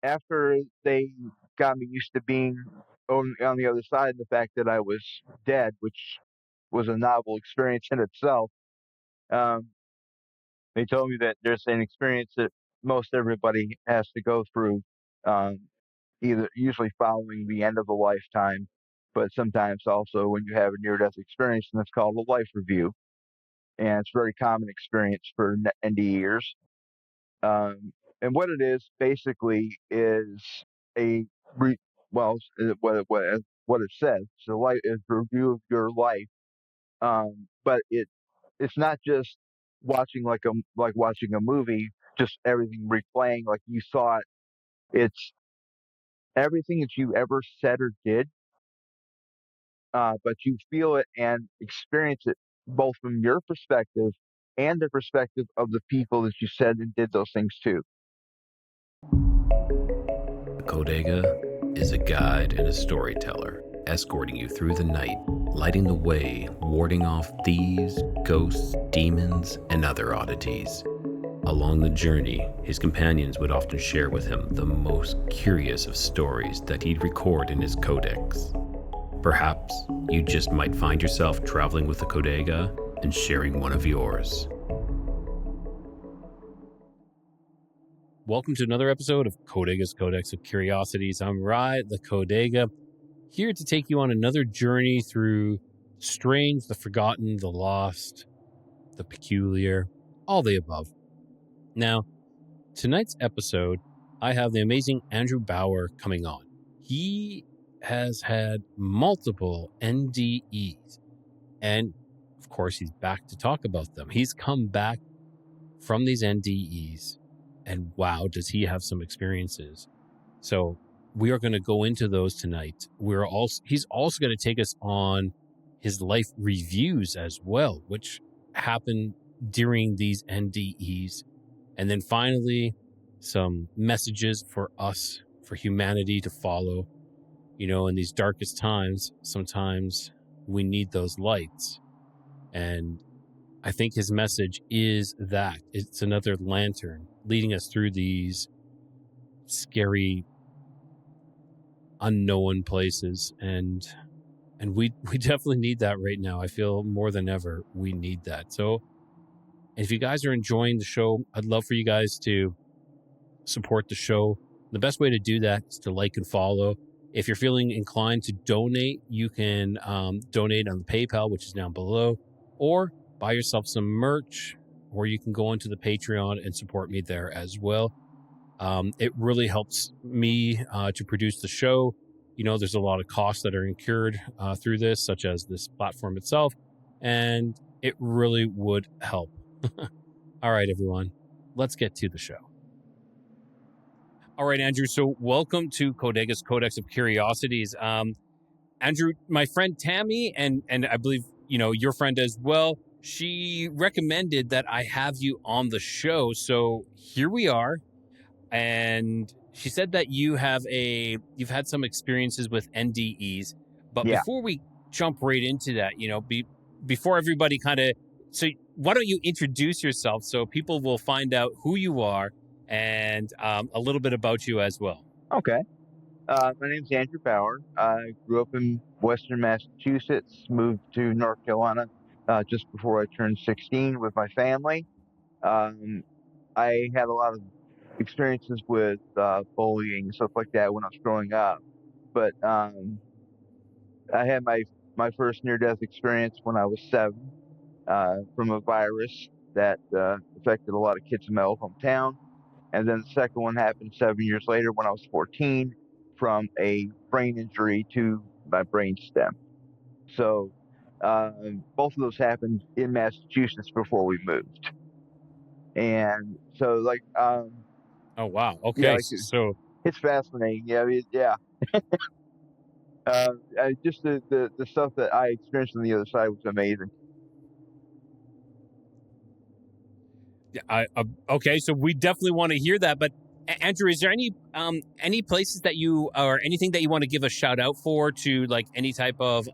after they got me used to being on the other side, and the fact that I was dead, which was a novel experience in itself, um, they told me that there's an experience that most everybody has to go through, um, either usually following the end of a lifetime, but sometimes also when you have a near-death experience, and it's called a life review, and it's a very common experience for NDEers. Um, and what it is basically is a re- well, what it says. So, life is a review of your life, but it's not just watching a movie, just everything replaying like you saw it. It's everything that you ever said or did, but you feel it and experience it both from your perspective and the perspective of the people that you said and did those things to. The Codega is a guide and a storyteller, escorting you through the night, lighting the way, warding off thieves, ghosts, demons, and other oddities. Along the journey, his companions would often share with him the most curious of stories that he'd record in his Codex. Perhaps you just might find yourself traveling with the Codega and sharing one of yours. Welcome to another episode of Codega's Codex of Curiosities. I'm Rye the Codega, here to take you on another journey through strange, the forgotten, the lost, the peculiar, all the above. Now, tonight's episode, I have the amazing Andrew Bauer coming on. He has had multiple NDEs, and of course, he's back to talk about them. He's come back from these NDEs, and wow, does he have some experiences. So we are going to go into those tonight. He's also going to take us on his life reviews as well, which happen during these NDEs. And then finally, some messages for us, for humanity to follow. You know, in these darkest times, sometimes we need those lights. And I think his message is that it's another lantern leading us through these scary, unknown places. And we definitely need that right now. I feel more than ever we need that. So if you guys are enjoying the show, I'd love for you guys to support the show. The best way to do that is to like and follow. If you're feeling inclined to donate, you can donate on the PayPal, which is down below, or buy yourself some merch, or you can go onto the Patreon and support me there as well. It really helps me to produce the show. You know, there's a lot of costs that are incurred through this, such as this platform itself, and it really would help. All right, everyone, let's get to the show. All right, Andrew. So welcome to Codega's Codex of Curiosities. Andrew, my friend Tammy, and I believe, you know, your friend as well, she recommended that I have you on the show. So here we are. And she said that you've had some experiences with NDEs. But Yeah. before we jump right into that, you know, before everybody so why don't you introduce yourself so people will find out who you are and a little bit about you as well. Okay. My name's Andrew Bauer. I grew up in Western Massachusetts, moved to North Carolina just before I turned 16 with my family. Um, I had a lot of experiences with bullying and stuff like that when I was growing up. But I had my first near-death experience when I was 7 from a virus that affected a lot of kids in my old hometown. And then the second one happened 7 years later when I was 14 from a brain injury to my brain stem. So both of those happened in Massachusetts before we moved. And so, Oh, wow. yeah, Okay. So it's fascinating. Yeah, yeah. Just the stuff that I experienced on the other side was amazing. okay, so we definitely want to hear that. But Andrew, is there any places that you or anything that you want to give a shout out for to like any type of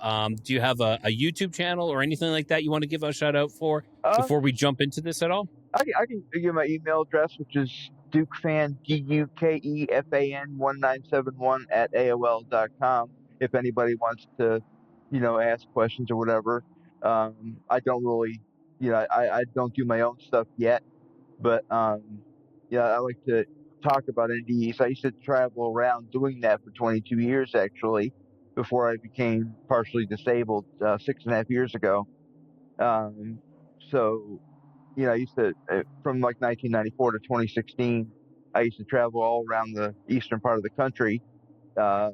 do you have a YouTube channel or anything like that you want to give a shout out for Uh, before we jump into this at all? I can give you my email address, which is Dukefan, DUKEFAN 1971 at AOL.com. If anybody wants to, ask questions or whatever. I don't really, I don't do my own stuff yet, but yeah, I like to talk about NDEs. I used to travel around doing that for 22 years actually, before I became partially disabled 6.5 years ago. Um, so I used to from like 1994 to 2016, I used to travel all around the eastern part of the country, uh,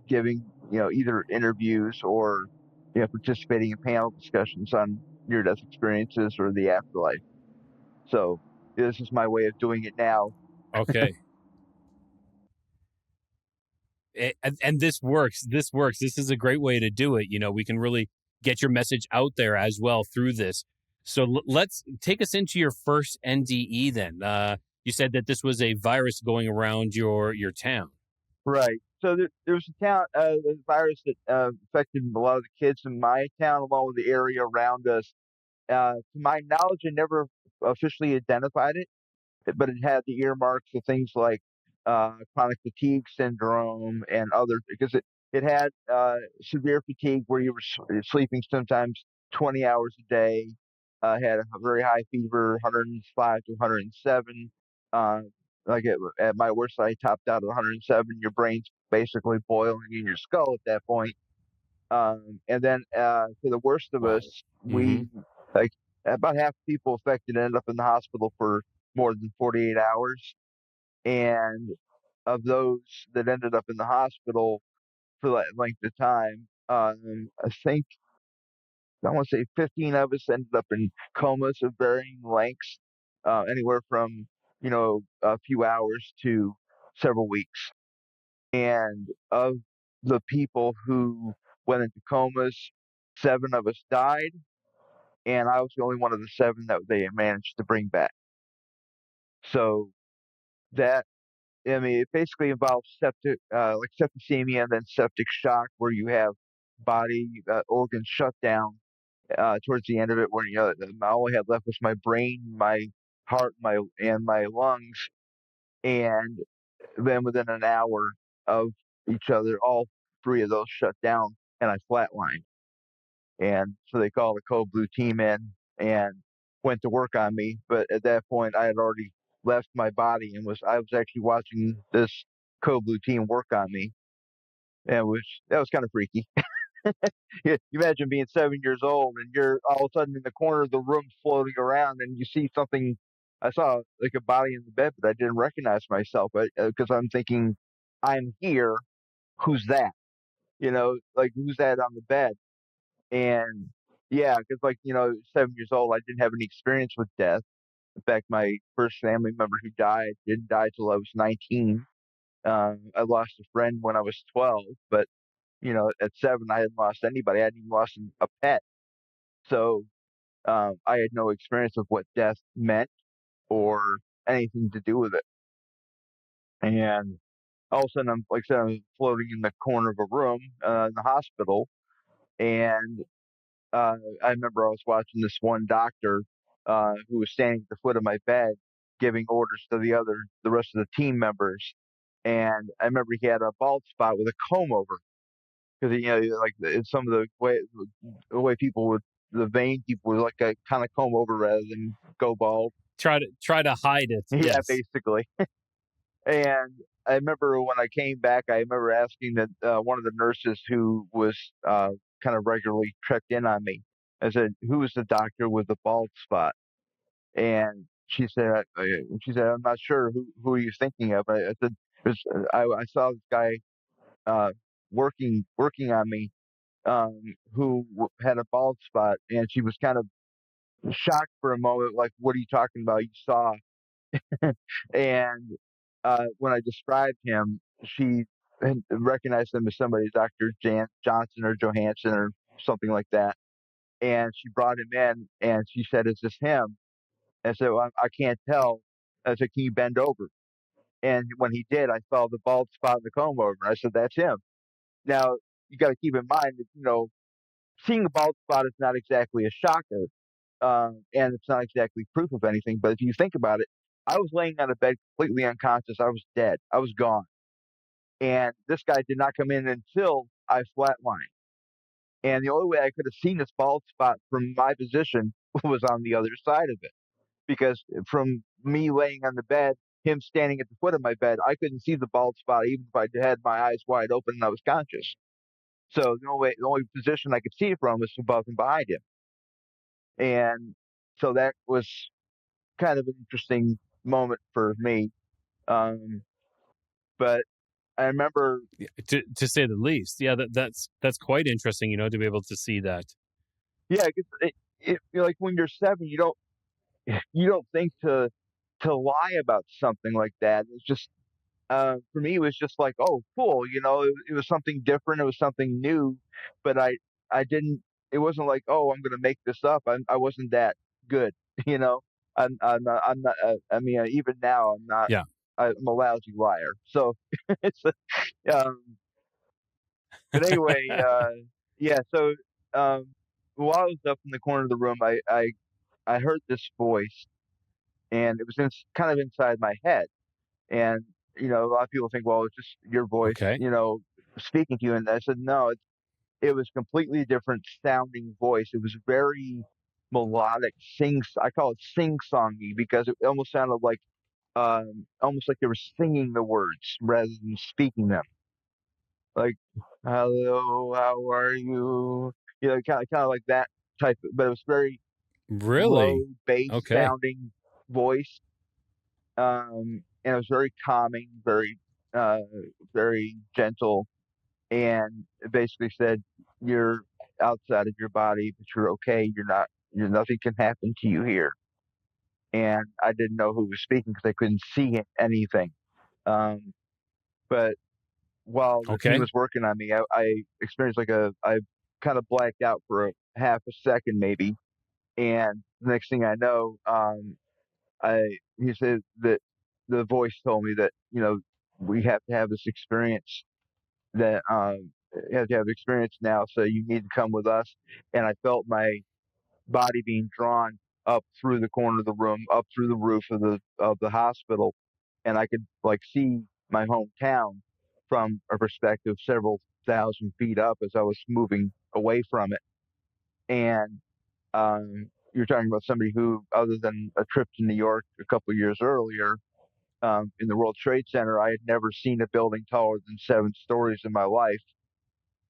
giving either interviews or participating in panel discussions on near-death experiences or the afterlife. So this is my way of doing it now. Okay. And this works. This works. This is a great way to do it. We can really get your message out there as well through this. So let's take us into your first NDE then. You said that this was a virus going around your town. Right. So there was a virus that affected a lot of the kids in my town, along with the area around us. To my knowledge, I never officially identified it, but it had the earmarks of things like chronic fatigue syndrome and other, because it had severe fatigue where you were sleeping sometimes 20 hours a day, had a very high fever, 105 to 107. Uh, at my worst, I topped out at 107. Your brain's basically boiling in your skull at that point. And then for the worst of Wow. us, Mm-hmm. like about half the people affected ended up in the hospital for more than 48 hours. And of those that ended up in the hospital for that length of time, I think I want to say 15 of us ended up in comas of varying lengths, anywhere from a few hours to several weeks. And of the people who went into comas, 7 of us died, and I was the only one of the 7 that they managed to bring back. So that I mean, it basically involves like septicemia and then septic shock, where you have body organs shut down towards the end of it, where all I had left was my brain, my heart, my lungs, and then within an hour of each other, all 3 of those shut down, and I flatlined. And so they called a code blue team in and went to work on me. But at that point, I had already left my body and I was actually watching this code blue team work on me, and that was kind of freaky. You imagine being 7 years old and you're all of a sudden in the corner of the room floating around, and you see something. I saw like a body in the bed, but I didn't recognize myself because I'm thinking, I'm here. Who's that? Like, who's that on the bed? And yeah, because, like, 7 years old, I didn't have any experience with death. In fact, my first family member who died didn't die till I was 19. I lost a friend when I was 12, but at 7, I hadn't lost anybody. I hadn't even lost a pet. So I had no experience of what death meant or anything to do with it. And all of a sudden, like I said, I'm floating in the corner of a room in the hospital, and I remember I was watching this one doctor who was standing at the foot of my bed, giving orders to the rest of the team members. And I remember he had a bald spot with a comb over, because like it's some of the way people would the vain people would like kind of comb over rather than go bald. Try to hide it. Yeah, Yes. basically. And I remember when I came back, I remember asking that one of the nurses who was kind of regularly checked in on me. I said, "Who is the doctor with the bald spot?" And she said, "I'm not sure. Who are you thinking of?" I said, I saw this guy uh, working on me, who had a bald spot," and she was kind of shocked for a moment, like, "What are you talking about? You saw?" And when I described him, she had recognized him as somebody, Dr. Johnson or Johansson or something like that. And she brought him in and she said, "Is this him?" And so I can't tell. I said, "Can you bend over?" And when he did, I saw the bald spot in the comb over. I said, "That's him." Now, you got to keep in mind that, seeing a bald spot is not exactly a shocker, and it's not exactly proof of anything. But if you think about it, I was laying on a bed completely unconscious. I was dead. I was gone. And this guy did not come in until I flatlined. And the only way I could have seen this bald spot from my position was on the other side of it. Because from me laying on the bed, him standing at the foot of my bed, I couldn't see the bald spot even if I had my eyes wide open and I was conscious. So the only position I could see it from was above and behind him. And so that was kind of an interesting moment for me. Um, but I remember, Yeah, to say the least. Yeah, that's quite interesting. To be able to see that. yeah, 'cause like when you're 7, you don't think to lie about something like that. It's just for me, it was just like, oh, cool. It was something different. It was something new, but I didn't. It wasn't like, oh, I'm going to make this up. I wasn't that good. You know, I'm not. I mean, even now, I'm not. Yeah. I'm a lousy liar. So it's. Um, but anyway, yeah. So while I was up in the corner of the room, I heard this voice, and it was kind of inside my head. And, a lot of people think, well, it's just your voice, Okay. speaking to you. And I said, no, it was completely different sounding voice. It was very melodic, I call it sing songy because it almost sounded almost like they were singing the words rather than speaking them. Like, hello, how are you? Kind of like that type, but it was very low Really? bass Okay. sounding voice. And it was very calming, uh, very gentle, and it basically said, "You're outside of your body, but you're okay. Nothing can happen to you here." And I didn't know who was speaking because I couldn't see anything. Um, but while the team Okay. was working on me, I experienced I kind of blacked out for a half a second maybe, and the next thing I know, he said that the voice told me that, we have to have this experience that, you have to have experience now, so you need to come with us. And I felt my body being drawn up through the corner of the room, up through the roof of the hospital, and I could like see my hometown from a perspective several thousand feet up as I was moving away from it. And you're talking about somebody who, other than a trip to New York a couple of years earlier, in the World Trade Center, I had never seen a building taller than 7 stories in my life.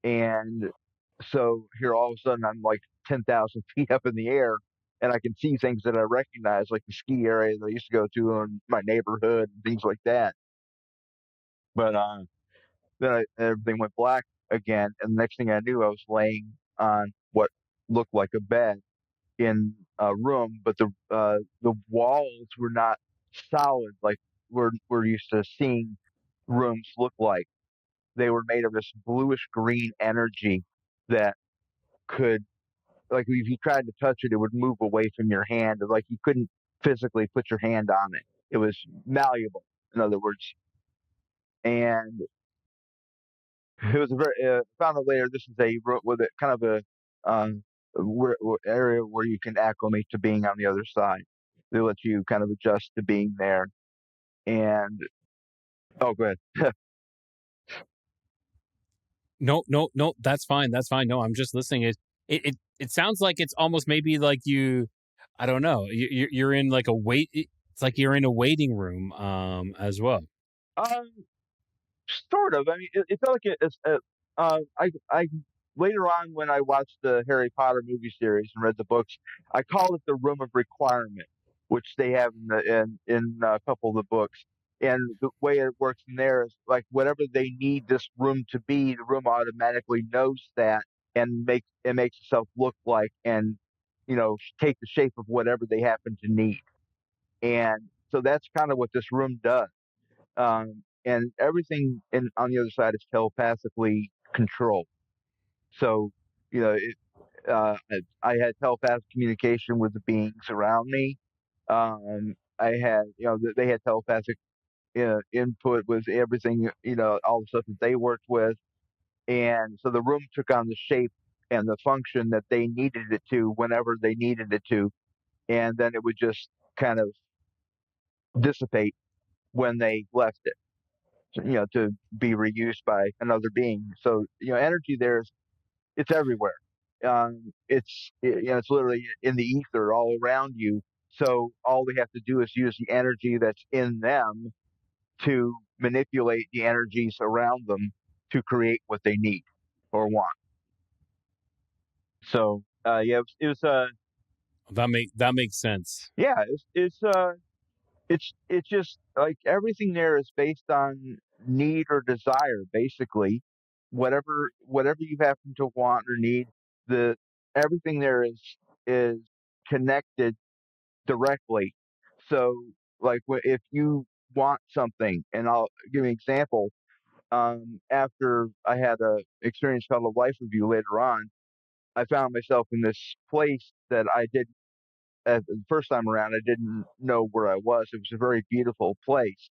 And so here all of a sudden I'm like 10,000 feet up in the air, and I can see things that I recognize, like the ski area that I used to go to in my neighborhood and things like that. But everything went black again. And the next thing I knew, I was laying on what looked like a bed in a room, but the walls were not solid like we're used to seeing rooms look like. They were made of this bluish green energy that could, like, if you tried to touch it, it would move away from your hand. Like you couldn't physically put your hand on it. It was malleable, in other words. And it was a very found out later. This is a with a kind of a area where you can acclimate to being on the other side. They let you kind of adjust to being there. And oh, go ahead. No, no, no. That's fine. That's fine. No, I'm just listening. It sounds like it's almost maybe like you. I don't know. You're in like a wait. It's like you're in a waiting room. As well. um, Sort of. I mean, it felt like I later on when I watched the Harry Potter movie series and read the books, I called it the room of requirement, which they have in a couple of the books. And the way it works in there is like whatever they need this room to be, the room automatically knows that and makes itself look like and take the shape of whatever they happen to need. And so that's kind of what this room does. And everything on the other side is telepathically controlled. So, you know, it, I had telepathic communication with the beings around me. I had, they had telepathic input with everything, all the stuff that they worked with. And so the room took on the shape and the function that they needed it to whenever they needed it to. And then it would just kind of dissipate when they left it, to be reused by another being. So energy there is it's everywhere. It's literally in the ether all around you. So all we have to do is use the energy that's in them to manipulate the energies around them to create what they need or want. So yeah, That makes sense. yeah, it's just like everything there is based on need or desire, basically. Whatever you happen to want or need, the everything there is connected directly. So, like, if you want something, and I'll give you an example. After I had a experience called a life review later on, I found myself in this place that I did the first time around. I didn't know where I was. It was a very beautiful place.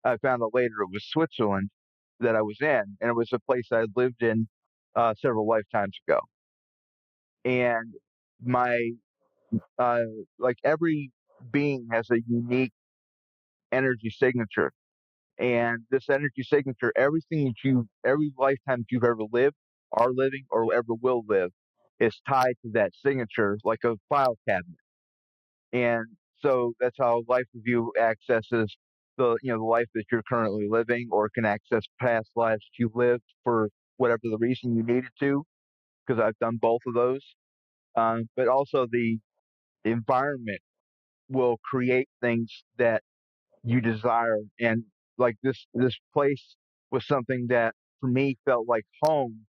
I found out later it was Switzerland that I was in, and it was a place I had lived in several lifetimes ago. And my uh, like every being has a unique energy signature, and this energy signature, every lifetime that you've ever lived, are living, or ever will live, is tied to that signature like a file cabinet. And so that's how Life Review accesses the life that you're currently living, or can access past lives that you've lived for whatever the reason you needed to, because I've done both of those. But also the environment will create things that you desire, and like this place was something that for me felt like home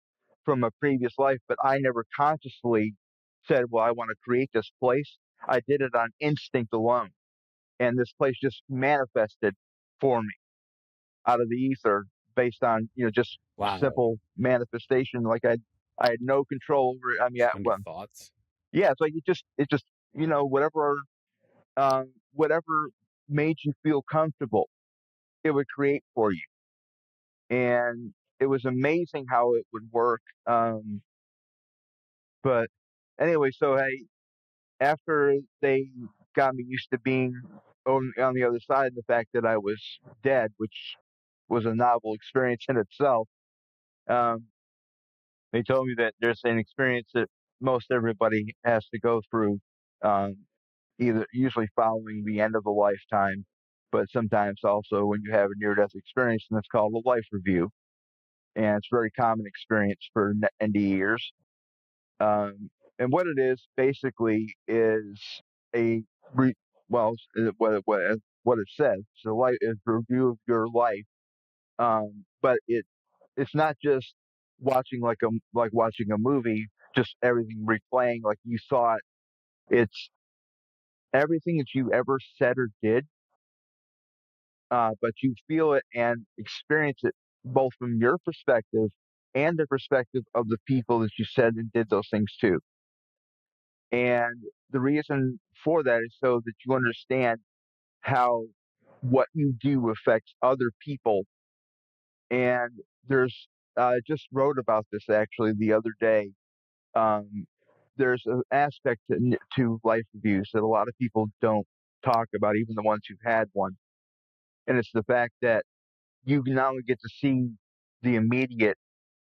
from a previous life, but I never consciously said, well, I want to create this place. I did it on instinct alone, and this place just manifested for me out of the ether, based on just Wow. simple manifestation. Like I had no control over it. I mean, Just yeah, on your well, thoughts. yeah, it's like it just whatever made you feel comfortable, it would create for you. And it was amazing how it would work. But anyway, so hey, after they got me used to being on the other side, and the fact that I was dead, which was a novel experience in itself, um, they told me that there's an experience that most everybody has to go through, um, either usually following the end of a lifetime, but sometimes also when you have a near-death experience, and it's called a life review, and it's a very common experience for NDEers. Um, and what it is basically is a re- well, what it says. So life is a review of your life, but it's not just like watching a movie, just everything replaying like you saw it. It's everything that you ever said or did, but you feel it and experience it both from your perspective and the perspective of the people that you said and did those things to. And the reason for that is so that you understand how what you do affects other people. And there's I just wrote about this actually the other day. Um, there's an aspect to life reviews that a lot of people don't talk about, even the ones who've had one. And it's the fact that you not only get to see the immediate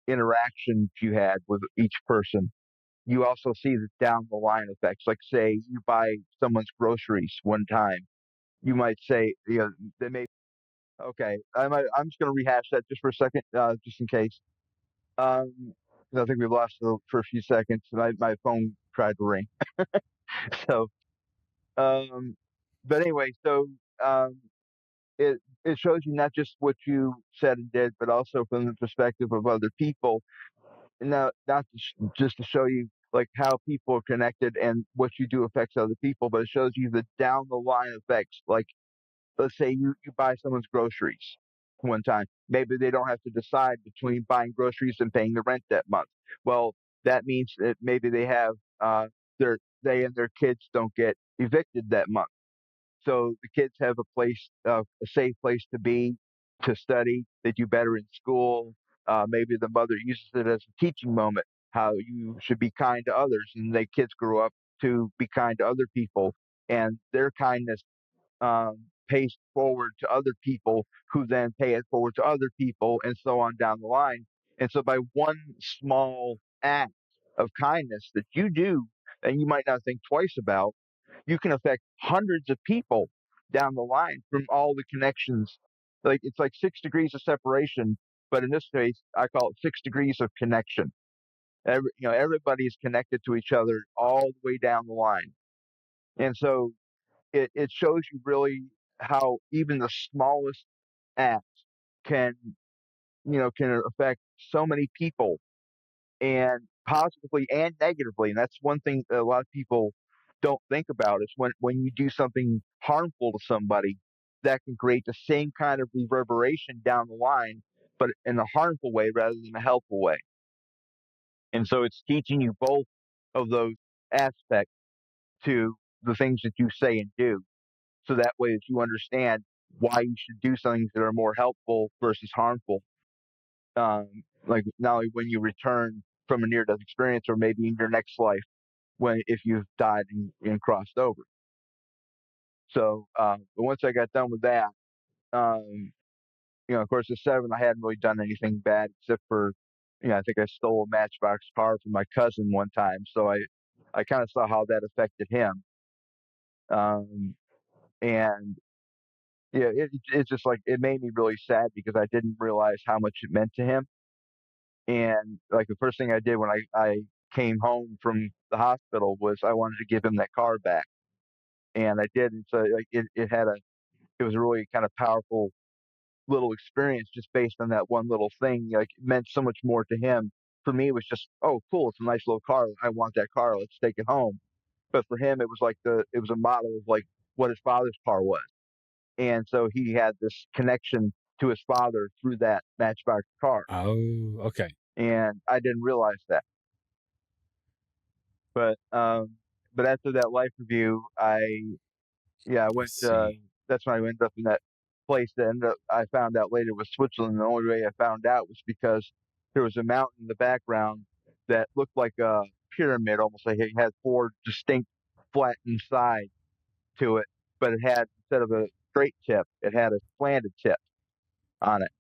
interaction you had with each person, you also see the down the line effects. Like, say you buy someone's groceries one time, you might say, they may. Okay, I'm just going to rehash that just for a second, just in case. Um, 'Cause I think we lost it for a few seconds. My phone tried to ring. So, um, but anyway, so um, it shows you not just what you said and did, but also from the perspective of other people. Now, not just to show you like how people are connected and what you do affects other people, but it shows you the down the line effects. Like, let's say you buy someone's groceries one time. Maybe they don't have to decide between buying groceries and paying the rent that month. Well, that means that maybe they and their kids don't get evicted that month. So the kids have a safe place to be, to study. They do better in school. Maybe the mother uses it as a teaching moment, how you should be kind to others, and the kids grow up to be kind to other people, and their kindness pays forward to other people who then pay it forward to other people and so on down the line. And so by one small act of kindness that you do and you might not think twice about, you can affect hundreds of people down the line from all the connections. Like it's like 6 degrees of separation, but in this case, I call it 6 degrees of connection. Everybody is connected to each other all the way down the line, and so it shows you really how even the smallest act can can affect so many people and positively and negatively. And that's one thing that a lot of people don't think about is when you do something harmful to somebody, that can create the same kind of reverberation down the line, but in a harmful way rather than a helpful way. And so it's teaching you both of those aspects to the things that you say and do. So that way that you understand why you should do things that are more helpful versus harmful. Like not only when you return from a near death experience or maybe in your next life when if you've died and crossed over. So but once I got done with that, um, of course at 7 I hadn't really done anything bad except for I think I stole a Matchbox car from my cousin one time. So I kind of saw how that affected him. Um, and yeah, it's just like it made me really sad because I didn't realize how much it meant to him. And like the first thing I did when I came home from the hospital was I wanted to give him that car back, and I did. And so like it was a really kind of powerful little experience just based on that one little thing. Like it meant so much more to him. For me, it was just, oh, cool, it's a nice little car. I want that car. Let's take it home. But for him, it was a model of like what his father's car was, and so he had this connection to his father through that Matchbox car, Oh, okay. and I didn't realize that. But after that life review, I I went. see. That's when I ended up in that place that I found out later was Switzerland. The only way I found out was because there was a mountain in the background that looked like a pyramid, almost like it had four distinct flattened sides to it, but it had instead of a straight tip, it had a slanted tip on it.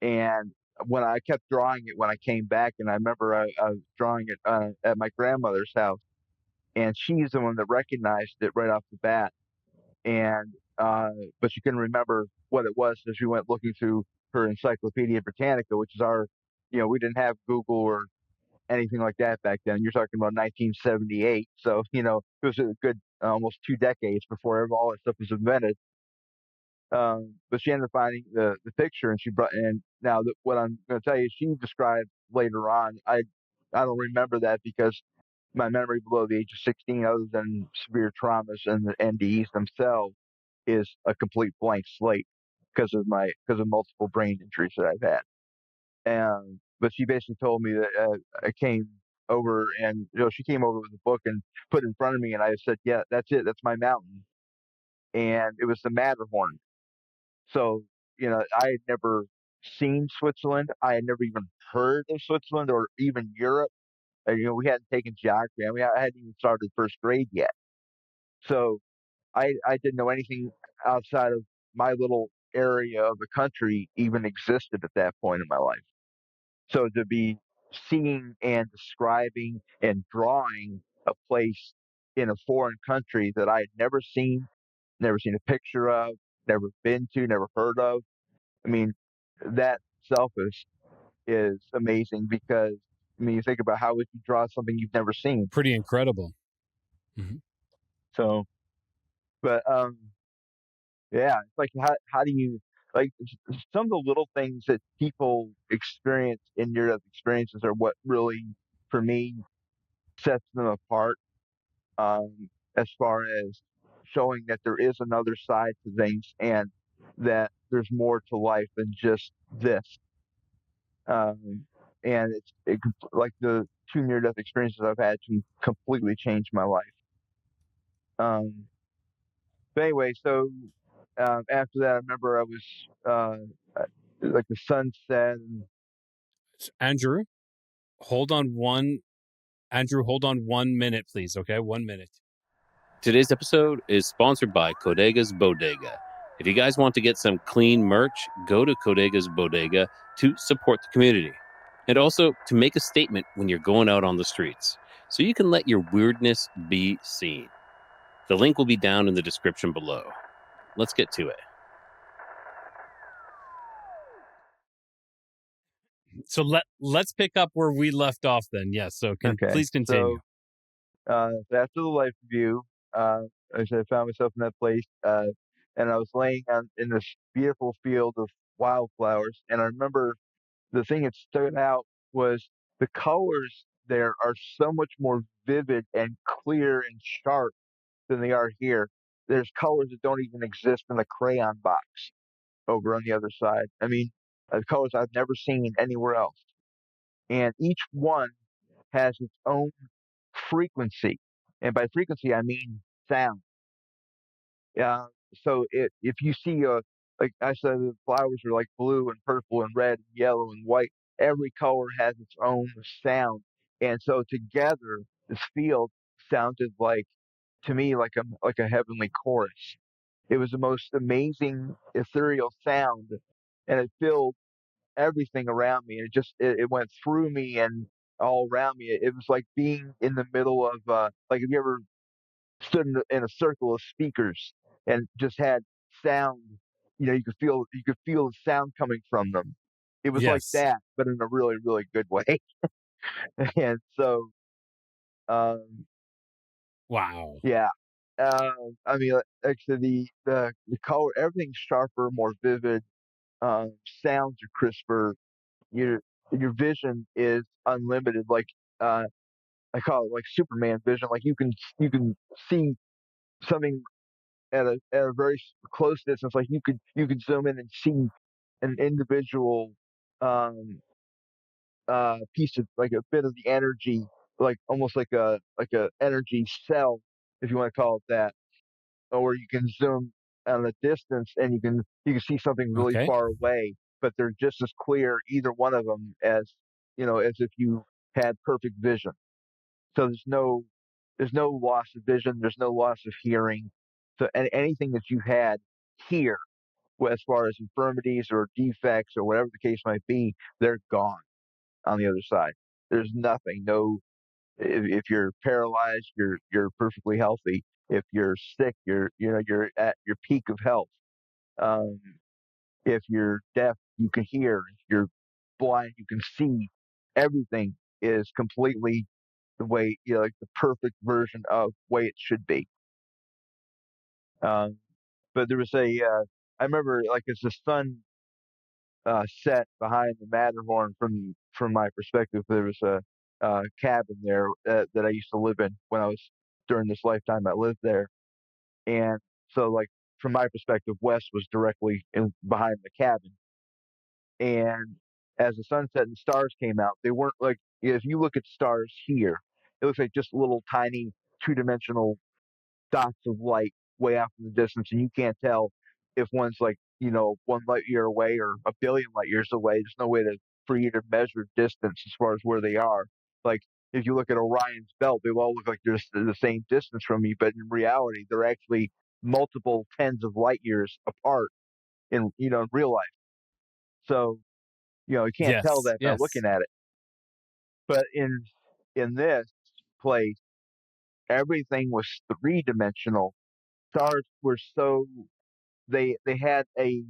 And when I kept drawing it when I came back, and I remember I was drawing it at my grandmother's house, and she's the one that recognized it right off the bat. And but she couldn't remember what it was, so she went looking through her Encyclopedia Britannica, which is our, we didn't have Google or anything like that back then. You're talking about 1978, so it was a good almost 2 decades before all that stuff was invented. But she ended up finding the picture, and she brought in. Now, what I'm going to tell you, she described later on. I don't remember that because my memory below the age of 16, other than severe traumas and the NDEs themselves, is a complete blank slate because of multiple brain injuries that I've had. And but she basically told me that I came over, and she came over with a book and put it in front of me, and I said, "Yeah, that's it. That's my mountain." And it was the Matterhorn. So, I had never seen Switzerland. I had never even heard of Switzerland or even Europe. We hadn't taken geography. I mean, I hadn't even started first grade yet. So I didn't know anything outside of my little area of the country even existed at that point in my life. So to be seeing and describing and drawing a place in a foreign country that I had never seen a picture of, never been to, never heard of. I mean, that itself is amazing because you think about how would you draw something you've never seen. Pretty incredible. Mm-hmm. So, but yeah, it's like how do you like some of the little things that people experience in near death experiences are what really, for me, sets them apart. As far as showing that there is another side to things and that there's more to life than just this. Um, and like the two near death experiences I've had to completely change my life. Um, but anyway, so after that, I remember I was like the sun set. And Andrew, hold on one. Andrew, hold on 1 minute, please. Okay, 1 minute. Today's episode is sponsored by Codega's Bodega. If you guys want to get some clean merch, go to Codega's Bodega to support the community. And also to make a statement when you're going out on the streets, so you can let your weirdness be seen. The link will be down in the description below. Let's get to it. So let's pick up where we left off then. Yes, so Okay. please continue. So after the life review, I said I found myself in that place, and I was laying in this beautiful field of wildflowers. And I remember the thing that stood out was the colors there are so much more vivid and clear and sharp than they are here. There's colors that don't even exist in the crayon box over on the other side. I mean, colors I've never seen anywhere else. And each one has its own frequency. And by frequency, I mean sound. Yeah. So if you see like I said, the flowers are like blue and purple and red and yellow and white. Every color has its own sound, and so together, this field sounded like to me like a heavenly chorus. It was the most amazing ethereal sound, and it filled everything around me. It went through me and all around me. It was like being in the middle of like have you ever stood in a circle of speakers and just had sound. You know, you could feel the sound coming from them. It was like Yes. that, but in a really, really good way. And so, um, Wow. yeah, I mean, like I said, the color, everything's sharper, more vivid. Sounds are crisper. Your your vision is unlimited. Like uh, I call it like Superman vision. Like you can see something at a very close distance. Like you could zoom in and see an individual um, piece of like a bit of the energy, like almost like a energy cell, if you want to call it that. Or you can zoom at a distance and you can see something really Okay. far away, but they're just as clear either one of them as as if you had perfect vision. So there's no loss of vision, there's no loss of hearing. So anything that you had here, as far as infirmities or defects or whatever the case might be, they're gone on the other side. There's nothing. No, if you're paralyzed, you're perfectly healthy. If you're sick, you're at your peak of health. Um, if you're deaf, you can hear. If you're blind, you can see. Everything is completely the way like the perfect version of way it should be. Um, but there was I remember like as the sun set behind the Matterhorn from my perspective. There was a cabin there that I used to live in when I was during this lifetime I lived there, and so like from my perspective, west was directly behind the cabin, and as the sun set and stars came out, they weren't like if you look at stars here, it looks like just little tiny two-dimensional dots of light way off in the distance, and you can't tell if one's like 1 light year away or a billion light years away. There's no way to for you to measure distance as far as where they are. Like if you look at Orion's belt, they all look like they're the same distance from you, but in reality, they're actually multiple tens of light years apart in in real life. So you can't tell Yes. that by Yes. looking at it. But in this place, everything was three dimensional. Stars were so they had a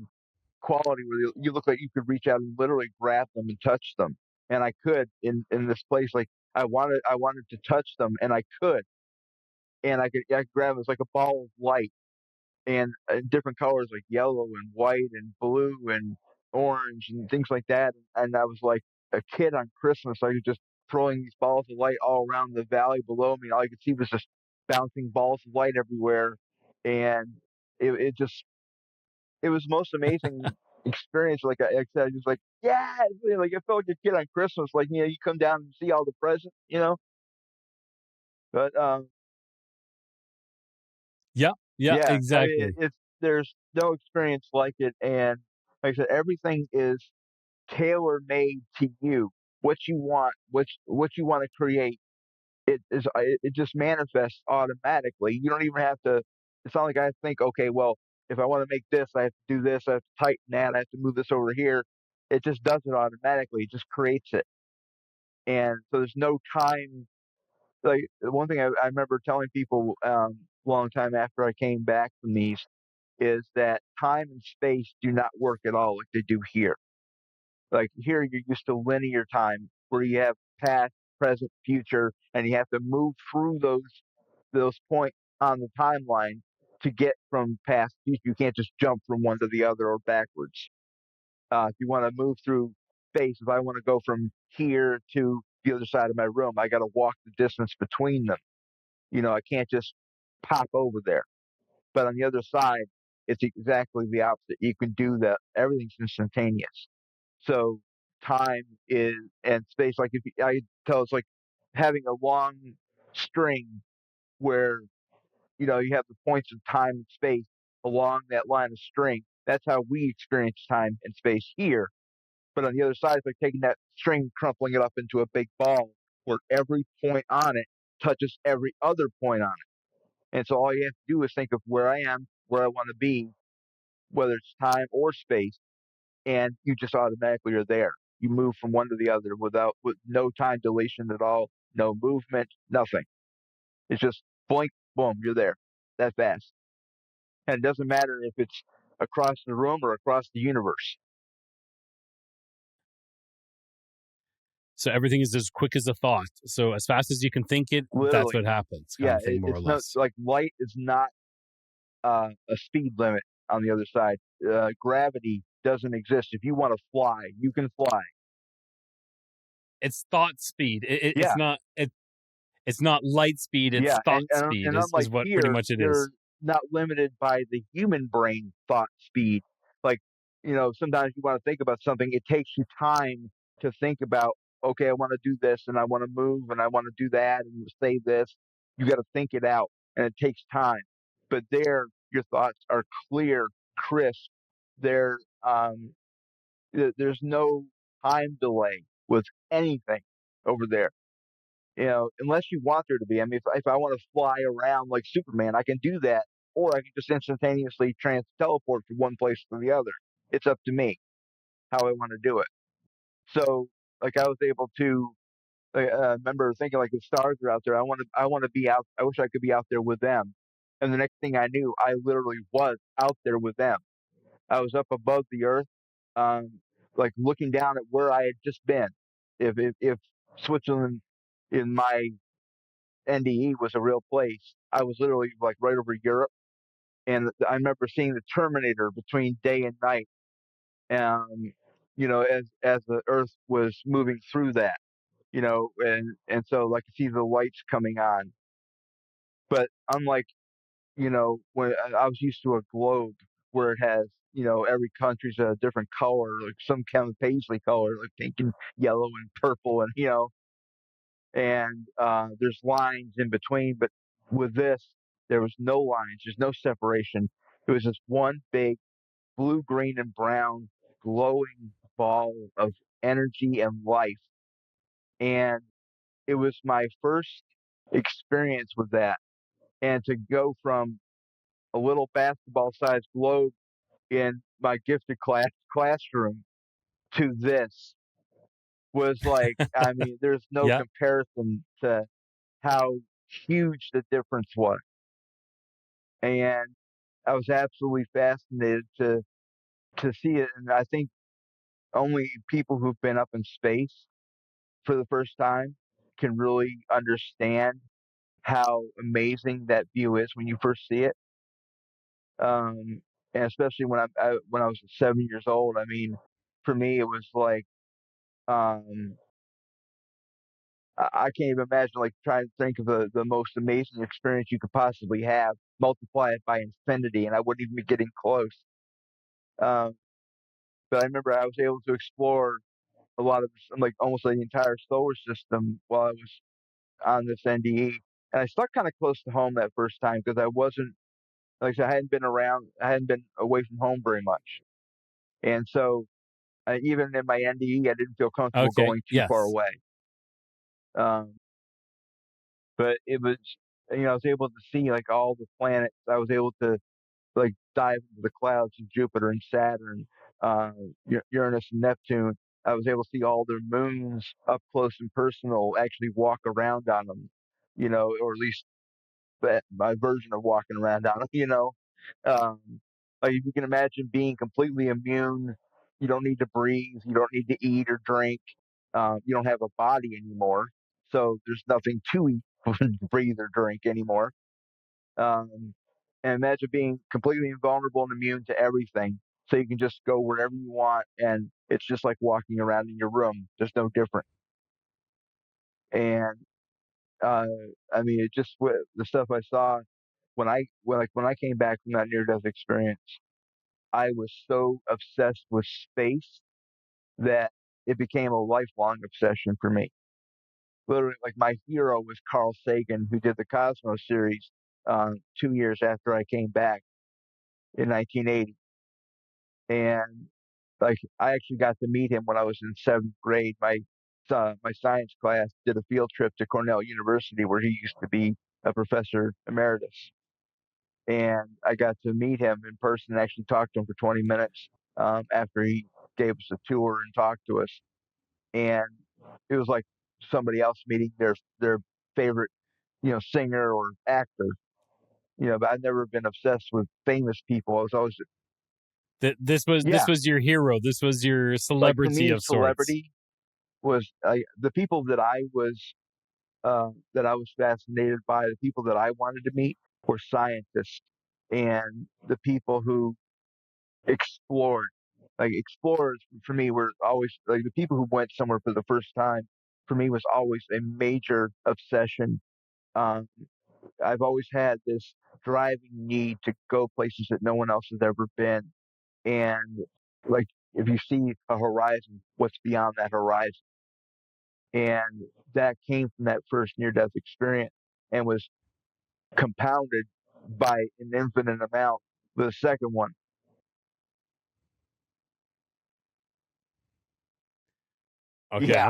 quality where you look like you could reach out and literally grab them and touch them. And I could in this place, like I wanted to touch them, and I could, and I could grab it. It's like a ball of light, and different colors like yellow and white and blue and orange and things like that. And I was like a kid on Christmas. I was just throwing these balls of light all around the valley below me. And all I could see was just bouncing balls of light everywhere, and it just it was the most amazing experience. Like I said, I was like, yeah, like I felt like a kid on Christmas. Like you come down and see all the presents. But Yeah. Yeah. yeah, I mean, Exactly. it's there's no experience like it, and like I said, everything is tailor made to you. What you want, what you want to create, it just manifests automatically. You don't even have to. It's not like I think, okay, well, if I want to make this, I have to do this. I have to tighten that. I have to move this over here. It just does it automatically. It just creates it, and so there's no time. Like the one thing I remember telling people long time after I came back from these is that time and space do not work at all like they do here. Like here, you're used to linear time where you have past, present, future, and you have to move through those points on the timeline to get from past to future. You can't just jump from one to the other or backwards. If you want to move through space, if I want to go from here to the other side of my room, I got to walk the distance between them. I can't just pop over there. But on the other side, it's exactly the opposite. You can do that. Everything's instantaneous. So time is and space. Like if I tell it's like having a long string where you have the points of time and space along that line of string. That's how we experience time and space here. But on the other side, it's like taking that string, crumpling it up into a big ball where every point on it touches every other point on it. And so all you have to do is think of where I am, where I want to be, whether it's time or space, and you just automatically are there. You move from one to the other with no time dilation at all, no movement, nothing. It's just blink, boom, you're there. That fast. And it doesn't matter if it's across the room or across the universe. So everything is as quick as a thought. So as fast as you can think it, that's Literally. what happens, kind Yeah, of thing, more or it's not less. like light is not a speed limit on the other side. Gravity doesn't exist. If you want to fly, you can fly. It's thought speed. Yeah, It's not light speed. It's yeah, thought and speed. Is unlike what pretty here, much it you're is. not limited by the human brain thought speed. Like, sometimes you want to think about something, it takes you time to think about, okay, I want to do this and I want to move and I want to do that and say this. You got to think it out and it takes time. But there, your thoughts are clear, crisp. They're, there's no time delay with anything over there, unless you want there to be. I mean, if I want to fly around like Superman, I can do that, or I can just instantaneously teleport from one place to the other. It's up to me how I want to do it. So, like, I was able to. Remember thinking like the stars are out there. I want to be out. I wish I could be out there with them. And the next thing I knew, I literally was out there with them. I was up above the earth, um, like looking down at where I had just been. If Switzerland in my NDE was a real place, I was literally like right over Europe, and I remember seeing the Terminator between day and night, as the Earth was moving through that, and so like you see the lights coming on, but unlike when I was used to a globe where it has every country's a different color, like some kind of paisley color, like pink and yellow and purple, and there's lines in between. But with this, there was no lines. There's no separation. It was just one big blue, green, and brown glowing ball of energy and life. And it was my first experience with that. And to go from a little basketball-sized globe in my gifted classroom to this was like, I mean, there's no Yeah. comparison to how huge the difference was. And I was absolutely fascinated to see it. And I think only people who've been up in space for the first time can really understand how amazing that view is when you first see it. Um, and especially when I was 7 years old. I mean, for me, it was like um, I can't even imagine like trying to think of the most amazing experience you could possibly have, multiply it by infinity, and I wouldn't even be getting close. Um, but I remember I was able to explore a lot of like almost like the entire solar system while I was on this NDE, and I stuck kind of close to home that first time because I wasn't like I said, I hadn't been away from home very much, and so even in my NDE, I didn't feel comfortable Okay. going too far Yes. away. Um, but it was, I was able to see like all the planets. I was able to like dive into the clouds of Jupiter and Saturn, uh, Uranus and Neptune. I was able to see all their moons up close and personal, actually walk around on them, or at least my version of walking around on them. Um, like if you can imagine being completely immune, you don't need to breathe, you don't need to eat or drink, you don't have a body anymore, so there's nothing to eat, breathe, or drink anymore. Um, and imagine being completely invulnerable and immune to everything, so you can just go wherever you want, and it's just like walking around in your room. There's no different. And uh, I mean, it just the stuff I saw when I came back from that near death experience. I was so obsessed with space that it became a lifelong obsession for me. Literally, like my hero was Carl Sagan, who did the Cosmos series 2 years after I came back in 1980, and like I actually got to meet him when I was in seventh grade. My science class did a field trip to Cornell University, where he used to be a professor emeritus, and I got to meet him in person and actually talk to him for 20 minutes after he gave us a tour and talked to us. And it was like somebody else meeting their favorite, singer or actor. But I've never been obsessed with famous people. I was always, This yeah, was your hero. This was your like for celebrity me, of sorts. celebrity was the people that I was fascinated by. The people that I wanted to meet were scientists and the people who explored. Like explorers for me were always like the people who went somewhere for the first time. For me, was always a major obsession. Um, I've always had this driving need to go places that no one else has ever been, and like if you see a horizon, what's beyond that horizon? And that came from that first near-death experience, and was compounded by an infinite amount with the second one. Okay, Yeah,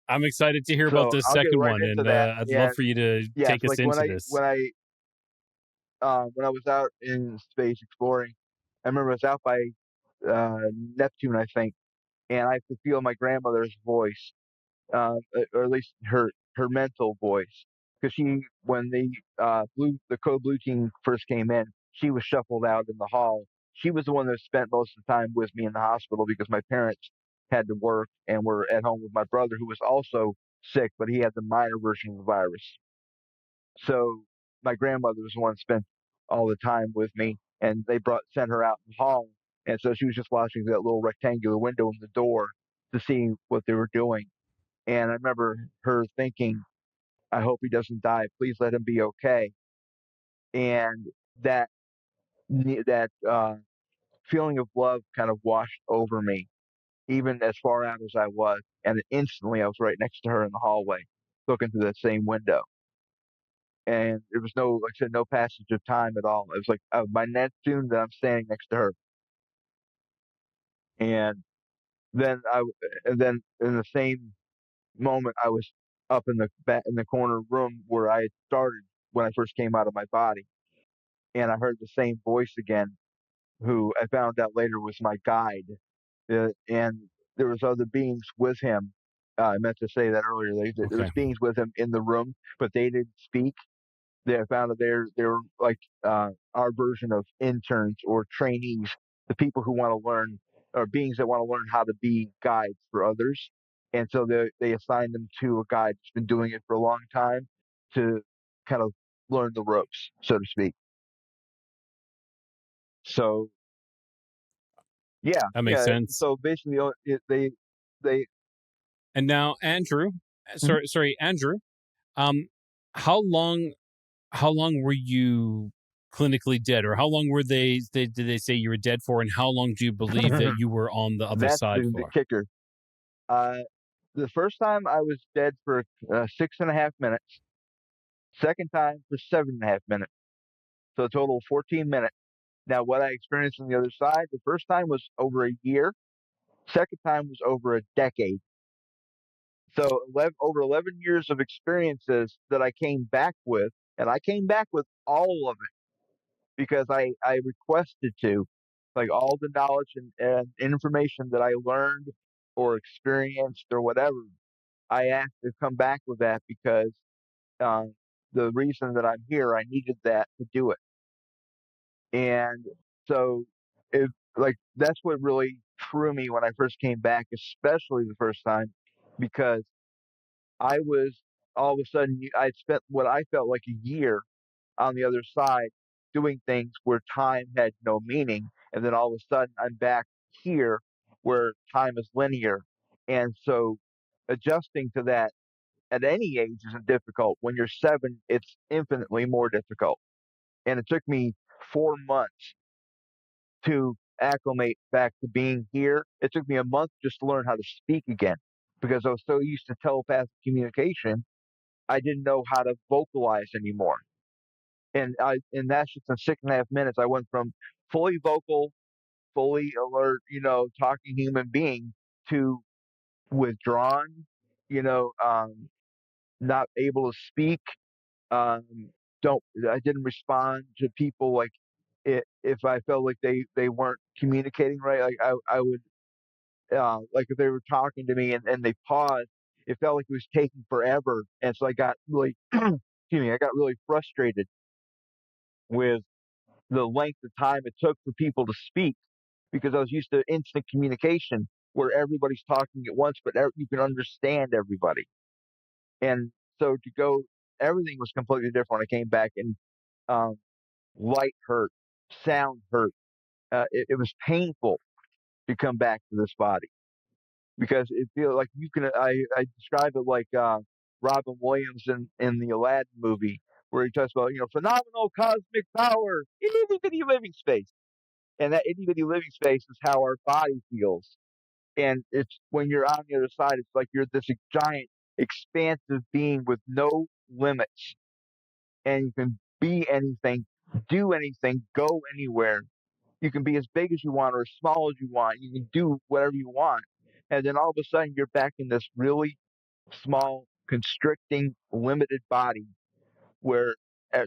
I'm excited to hear about so this I'll get second right one, into and that. I'd love And for you to yes, take us like when into I this. when I when I was out in space exploring, I remember I was out by uh, Neptune, I think, and I could feel my grandmother's voice, or at least her mental voice, because when the code blue team first came in, she was shuffled out in the hall. She was the one that spent most of the time with me in the hospital because my parents had to work and were at home with my brother, who was also sick, but he had the minor version of the virus. So my grandmother was the one that spent all the time with me, and they sent her out in the hall, and so she was just watching that little rectangular window in the door to see what they were doing. And I remember her thinking, "I hope he doesn't die. Please let him be okay." And that that feeling of love kind of washed over me, even as far out as I was, and instantly I was right next to her in the hallway, looking through that same window. And there was no, like I said, no passage of time at all. It was like my Neptune that I'm standing next to her, and then and then in the same moment, I was up in the back in the corner room where I had started when I first came out of my body, and I heard the same voice again, who I found out later was my guide, and there was other beings with him. I meant to say that earlier. There Okay. was beings with him in the room, but they didn't speak. They found that they're like our version of interns or trainees, the people who want to learn, or beings that want to learn how to be guides for others, and so they assign them to a guide that's been doing it for a long time to kind of learn the ropes, so to speak. So yeah, That makes yeah. sense. So basically, they And now, Andrew, Andrew, um, how long how long were you clinically dead, or how long were did they say you were dead for, and how long do you believe that you were on the other that's side the for? kicker. Uh, the first time I was dead for 6.5 minutes. Second time for 7.5 minutes. So a total of 14 minutes. Now, what I experienced on the other side, the first time was over a year. Second time was over a decade. So over 11 years of experiences that I came back with, and I came back with all of it because I requested to. Like all the knowledge and information that I learned or experienced or whatever, I asked to come back with that because um, the reason that I'm here, I needed that to do it. And so, it like that's what really threw me when I first came back, especially the first time, because I was all of a sudden I'd spent what I felt like a year on the other side doing things where time had no meaning, and then all of a sudden I'm back here where time is linear, and so adjusting to that at any age isn't difficult. When you're 7, it's infinitely more difficult, and it took me 4 months to acclimate back to being here. It took me a month just to learn how to speak again because I was so used to telepathic communication, I didn't know how to vocalize anymore. And that's just in 6.5 minutes. I went from fully vocal, fully alert, talking human being to withdrawn, you know, not able to speak. Um, don't I didn't respond to people like if I felt like they weren't communicating right. Like I would like if they were talking to me and they paused, it felt like it was taking forever, and so I got really excuse me, I got really frustrated with the length of time it took for people to speak because I was used to instant communication where everybody's talking at once, but you can understand everybody. And so to go, everything was completely different when I came back, and um, light hurt, sound hurt. It was painful to come back to this body because it feels like you can. I describe it like Robin Williams in the Aladdin movie where he talks about phenomenal cosmic power in itty bitty living space, and that itty bitty living space is how our body feels. And it's when you're on the other side, it's like you're this giant, expansive being with no limits, and you can be anything, do anything, go anywhere. You can be as big as you want or as small as you want. You can do whatever you want. And then all of a sudden, you're back in this really small, constricting, limited body where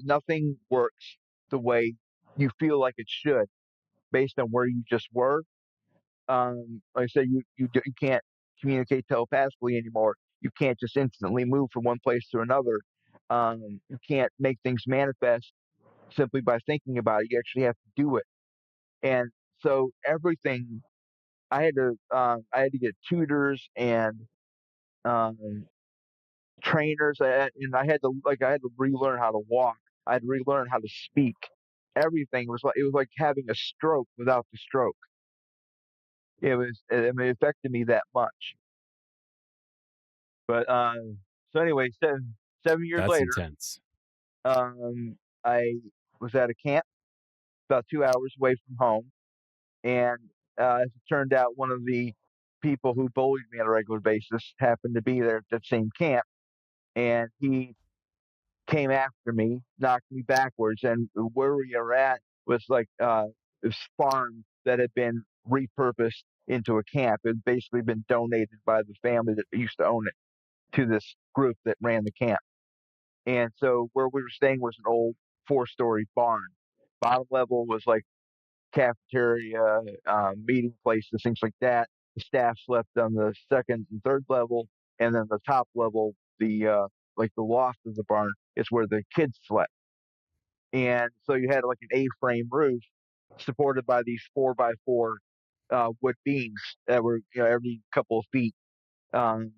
nothing works the way you feel like it should based on where you just were. Like I said, you can't communicate telepathically anymore. You can't just instantly move from one place to another. You can't make things manifest simply by thinking about it. You actually have to do it. And so everything I had to get tutors and um, trainers, and I had to relearn how to walk. I had to relearn how to speak. Everything was like it was like having a stroke without the stroke. I mean, it affected me that much. But so anyway, 7 years That's later, intense. I was at a camp about 2 hours away from home, and as it turned out, one of the people who bullied me on a regular basis happened to be there at that same camp, and he came after me, knocked me backwards, and where we were at was like this farm that had been repurposed into a camp. It had basically been donated by the family that used to own it to this group that ran the camp. And so where we were staying was an old 4-story barn. Bottom level was like cafeteria, meeting places, things like that. The staff slept on the second and third level, and then the top level, the like the loft of the barn, is where the kids slept. And so you had like an A-frame roof supported by these 4x4 wood beams that were every couple of feet. Um,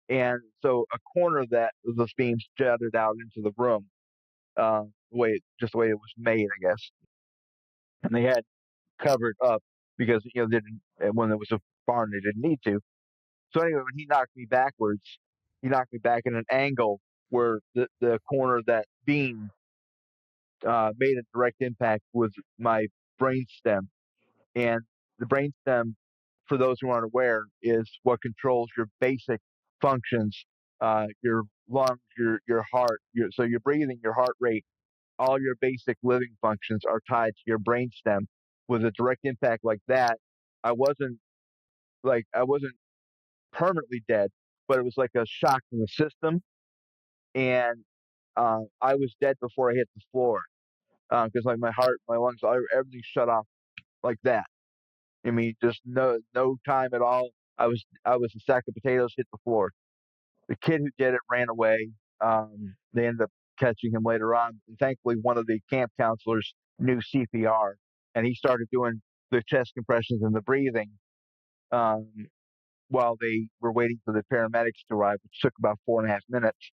and so a corner of those beams jutted out into the room, just the way it was made, I guess. And they had covered up because they didn't when there was a barn they didn't need to. So anyway, when he knocked me backwards, he knocked me back at an angle where the corner of that beam made a direct impact with my brainstem. And the brainstem, for those who aren't aware, is what controls your basic functions, your lungs, your heart. So your breathing, your heart rate, all your basic living functions are tied to your brainstem. With a direct impact like that, I wasn't I wasn't permanently dead, but it was like a shock to the system, and I was dead before I hit the floor. because like my heart, my lungs, everything shut off like that. I mean, just no time at all. I was a sack of potatoes hit the floor. The kid who did it ran away. They ended up catching him later on. And thankfully, one of the camp counselors knew CPR, and he started doing the chest compressions and the breathing um, while they were waiting for the paramedics to arrive, which took about 4.5 minutes.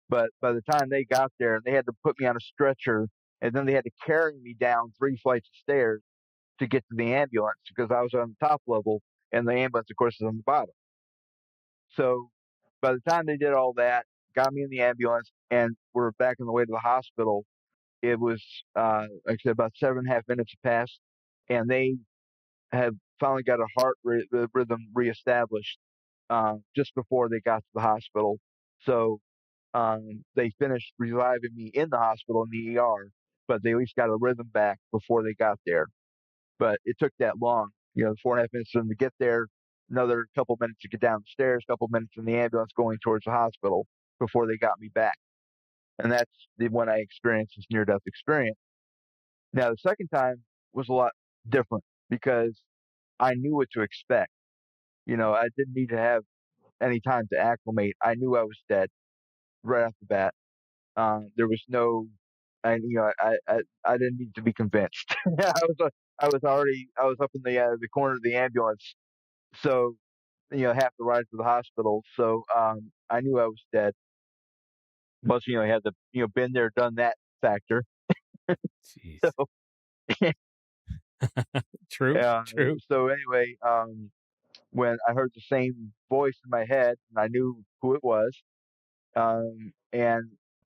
But by the time they got there, they had to put me on a stretcher, and then they had to carry me down 3 flights of stairs to get to the ambulance because I was on the top level, and the ambulance, of course, is on the bottom. So by the time they did all that, got me in the ambulance, and we're back on the way to the hospital, it was, like I said, about 7.5 minutes passed, and they had finally got a rhythm reestablished just before they got to the hospital. So they finished reviving me in the hospital in the ER, but they at least got a rhythm back before they got there. But it took that long, 4.5 minutes for them to get there, another couple minutes to get down the stairs, couple minutes in the ambulance going towards the hospital before they got me back. And that's when I experienced this near death experience. Now, the second time was a lot different because I knew what to expect. I didn't need to have any time to acclimate. I knew I was dead right off the bat. There was no, and I didn't need to be convinced. I was up in the corner of the ambulance, so half the ride to the hospital. So I knew I was dead. Plus, I had the been there, done that factor. Jeez. So True. uh, True. so anyway, when I heard the same voice in my head, and I knew who it was, and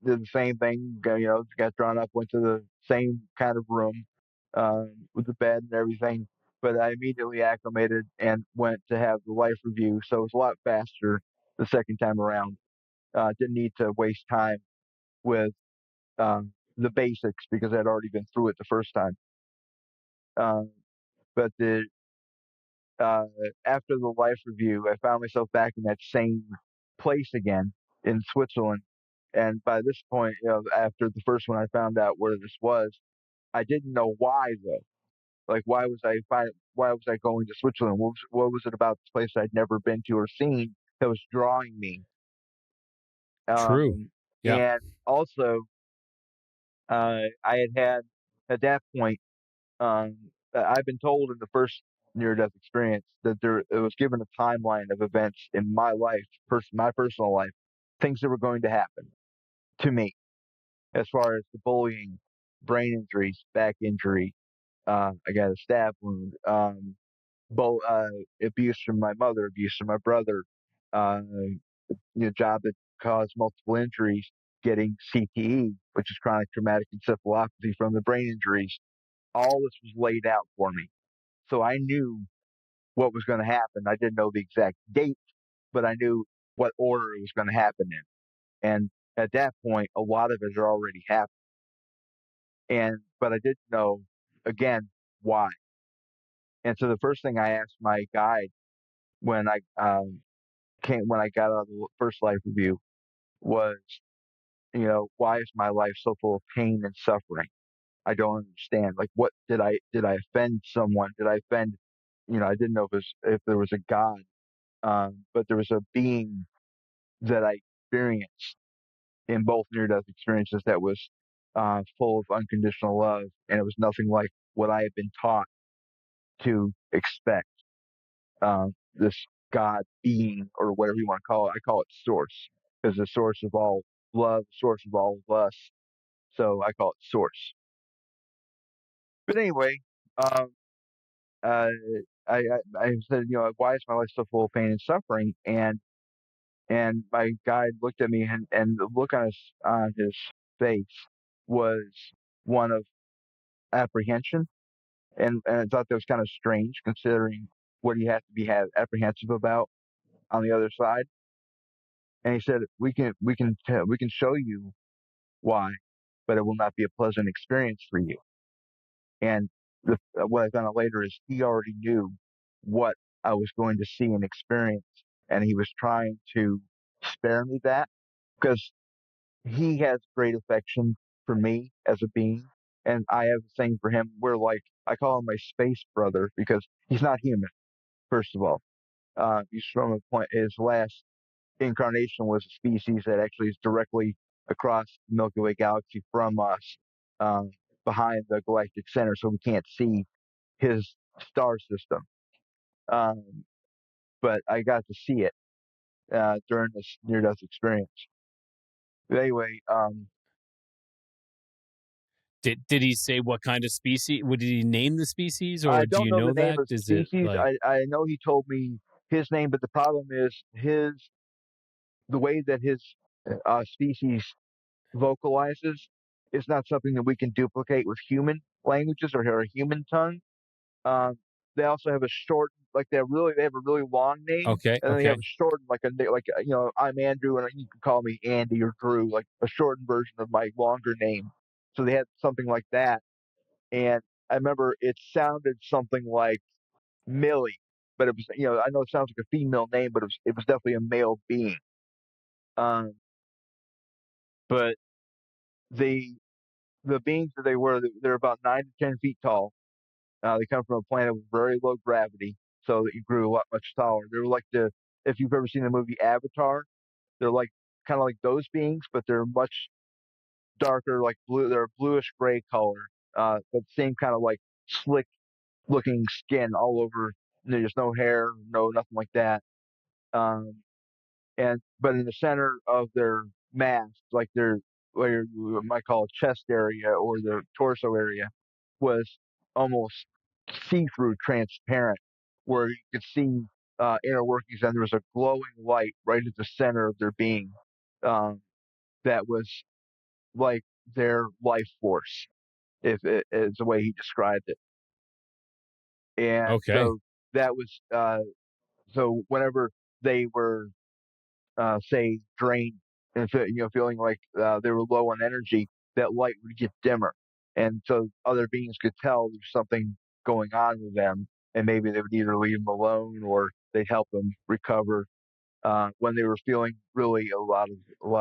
did the same thing. Got drawn up, went to the same kind of room with the bed and everything. But I immediately acclimated and went to have the life review, so it was a lot faster the second time around. Didn't need to waste time with the basics because I'd already been through it the first time. Um, but the uh, after the life review, I found myself back in that same place again in Switzerland. And by this point, after the first one, I found out where this was. I didn't know why though. Like, why was I going to Switzerland? What was it about this place I'd never been to or seen that was drawing me? True. Um, Yeah. and also, I had at that point, um, I've been told in the first near-death experience that it was given a timeline of events in my life, my personal life, things that were going to happen to me, as far as the bullying, brain injuries, back injury. I got a stab wound, abuse from my mother, abuse from my brother, uh, job that caused multiple injuries, getting CTE, which is chronic traumatic encephalopathy from the brain injuries. All this was laid out for me. So I knew what was going to happen. I didn't know the exact date, but I knew what order it was going to happen in. And at that point, a lot of it had already happened. But I didn't know, again, why. And so the first thing I asked my guide when I got out of the first life review was, why is my life so full of pain and suffering? I don't understand. Like, what did I offend someone? Did I offend? I didn't know if there was a God, but there was a being that I experienced in both near-death experiences that was full of unconditional love, and it was nothing like what I had been taught to expect. This God being, or whatever you want to call it, I call it Source, because the source of all love, source of all of us. So I call it Source. But anyway, um, uh, I said, why is my life so full of pain and suffering? And my guide looked at me, and the look on his face was one of apprehension, and I thought that was kind of strange considering what he had to be apprehensive about on the other side. And he said, we can show you why, but it will not be a pleasant experience for you. And what I found out later is he already knew what I was going to see and experience, and he was trying to spare me that because he has great affection for me as a being, and I have a thing for him. We're like, I call him my space brother because he's not human. First of all, he's from a point. His last incarnation was a species that actually is directly across the Milky Way galaxy from us, um, behind the galactic center, so we can't see his star system. Um, but I got to see it during this near-death experience. But anyway, Did he say what kind of species? Did he name the species, I or do don't you know the know name that? of the Is it species. like I know he told me his name, but the problem is the way that his species vocalizes is not something that we can duplicate with human languages or a human tongue. Um, they also have a short, like they have a really long name, okay? and then they have Okay, a short, I'm Andrew, and you can call me Andy or Drew, like a shortened version of my longer name. So they had something like that, and I remember it sounded something like Millie, but it was, I know it sounds like a female name, but it was definitely a male being. Um, but the the beings that they were, they're about 9 to 10 feet tall. They come from a planet with very low gravity, so that you grew a lot much taller. They were like if you've ever seen the movie Avatar, they're like kind of like those beings, but they're much darker, like blue. They're a bluish gray color, but same kind of like slick looking skin all over. There's no hair, no nothing like that. Um, and but in the center of their mass, like their where you might call a chest area or the torso area, was almost see-through, transparent, where you could see inner workings, and there was a glowing light right at the center of their being, um, that was like their life force, if it is the way he described it. And okay, so that was so whenever they were say drained and feeling like they were low on energy, that light would get dimmer, and so other beings could tell there's something going on with them, and maybe they would either leave them alone or they'd help them recover. When they were feeling really a lot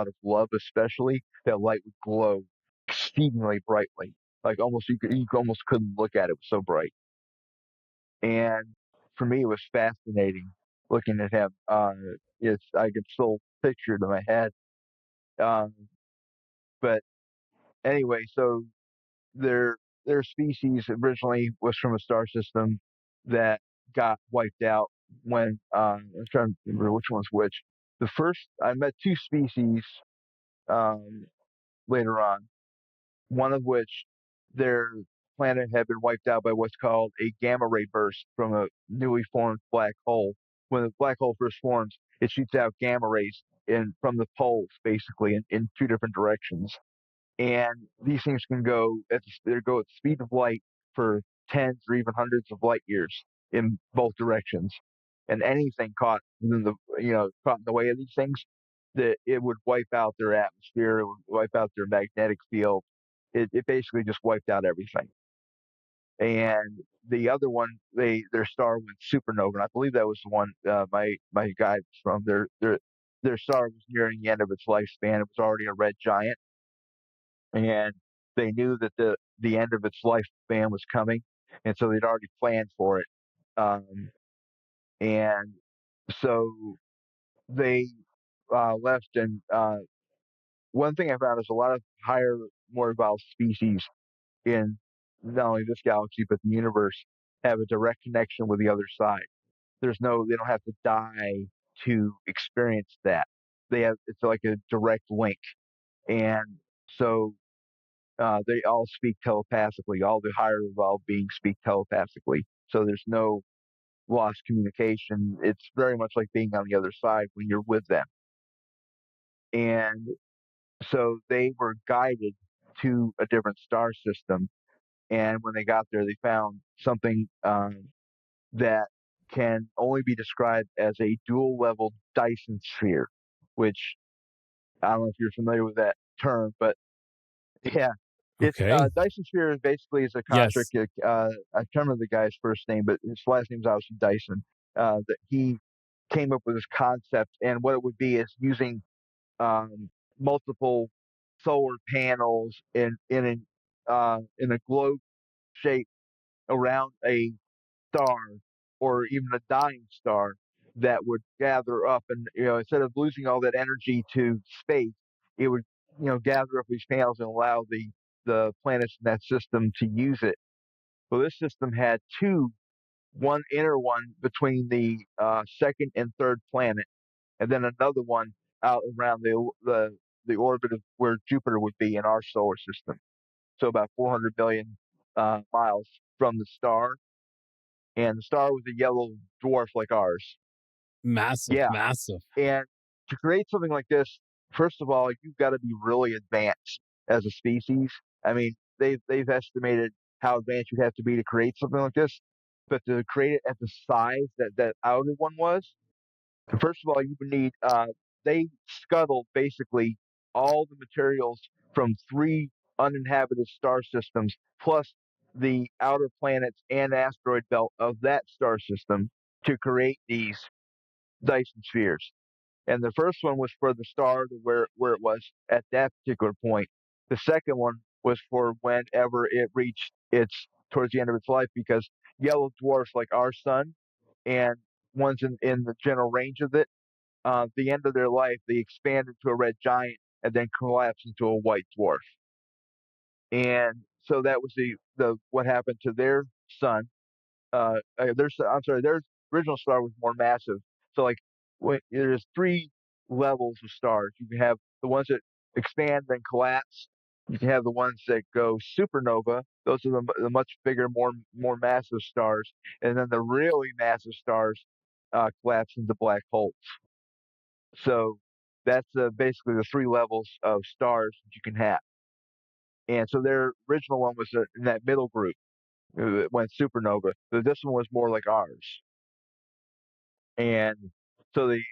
of love, especially, that light would glow exceedingly brightly, like almost you almost couldn't look at it, it was so bright. And for me, it was fascinating looking at him. I can still picture it in my head. Um, but anyway, so their their species originally was from a star system that got wiped out when I'm trying to remember which one's which. The first I met two species um, later on, one of which their planet had been wiped out by what's called a gamma ray burst from a newly formed black hole. When the black hole first forms, it shoots out gamma rays from the poles, basically, in two different directions. And these things can go at the speed of light for tens or even hundreds of light years in both directions. And anything caught in the way of these things, that it would wipe out their atmosphere, it would wipe out their magnetic field. It basically just wiped out everything. And the other one, their star went supernova, and I believe that was the one my guide was from. Their star was nearing the end of its lifespan. It was already a red giant, and they knew that the end of its lifespan was coming, and so they'd already planned for it. And so they left, and one thing I found is a lot of higher, more evolved species in not only this galaxy but the universe have a direct connection with the other side. They don't have to die to experience that. It's like a direct link, and so they all speak telepathically. All the higher evolved beings speak telepathically. So there's no lost communication. It's very much like being on the other side when you're with them. And so they were guided to a different star system. And when they got there, they found something that can only be described as a dual level Dyson sphere, which I don't know if you're familiar with that term, but yeah, it's okay. Dyson Sphere basically is a Yes. construct. I can't remember the guy's first name, but his last name is obviously Dyson. That he came up with this concept, and what it would be is using um, multiple solar panels in an in a globe shape around a star or even a dying star that would gather up, and instead of losing all that energy to space, it would gather up these panels and allow the planets in that system to use it. So this system had two, one inner one between the second and third planet, and then another one out around the orbit of where Jupiter would be in our solar system. So about 400 billion miles from the star, and the star was a yellow dwarf like ours. Massive, Yeah, massive. and to create something like this, first of all, you've got to be really advanced as a species. I mean, they've estimated how advanced you'd have to be to create something like this, but to create it at the size that outer one was, first of all, you would need. They scuttled basically all the materials from three uninhabited star systems, plus the outer planets and asteroid belt of that star system, to create these Dyson spheres. And the first one was for the star to where it was at that particular point. The second one was for whenever it reached its towards the end of its life, because yellow dwarfs like our sun and ones in the general range of it, the end of their life, they expand into a red giant and then collapse into a white dwarf. And so that was the what happened to their sun. I'm sorry, their original star was more massive. So like there's three levels of stars. You can have the ones that expand then collapse. You can have the ones that go supernova. Those are the much bigger, more massive stars. And then the really massive stars collapse into black holes. So that's basically the three levels of stars that you can have. And so their original one was in that middle group. It went supernova. But this one was more like ours. And so they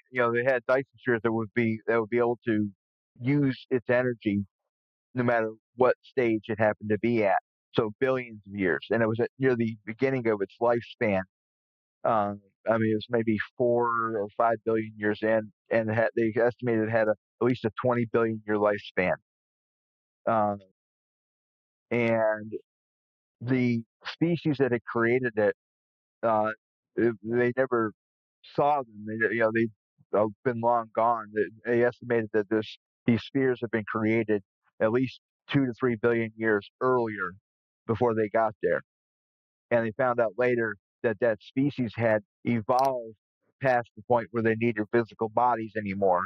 had Dyson spheres that would be able to use its energy no matter what stage it happened to be at. So billions of years, and it was near the beginning of its lifespan. I mean, it was maybe 4 or 5 billion years in, and they estimated it had at least a 20 billion year lifespan. Uh, and the species that had created it, uh, they never saw them. They've been long gone. They estimated that these spheres have been created at least 2 to 3 billion years earlier before they got there. And they found out later that that species had evolved past the point where they needed physical bodies anymore.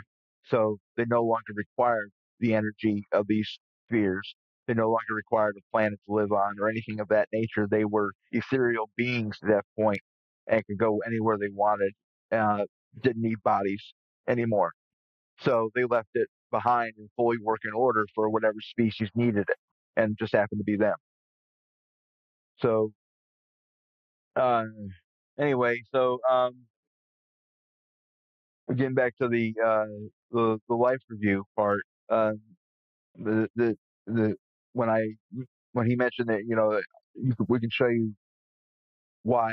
So they no longer required the energy of these spheres. They no longer required a planet to live on or anything of that nature. They were ethereal beings at that point and could go anywhere they wanted. Uh, didn't need bodies anymore. So they left it behind in fully working order for whatever species needed it, and just happened to be them. So uh, anyway, so getting back to the life review part, the when I when he mentioned that we can show you why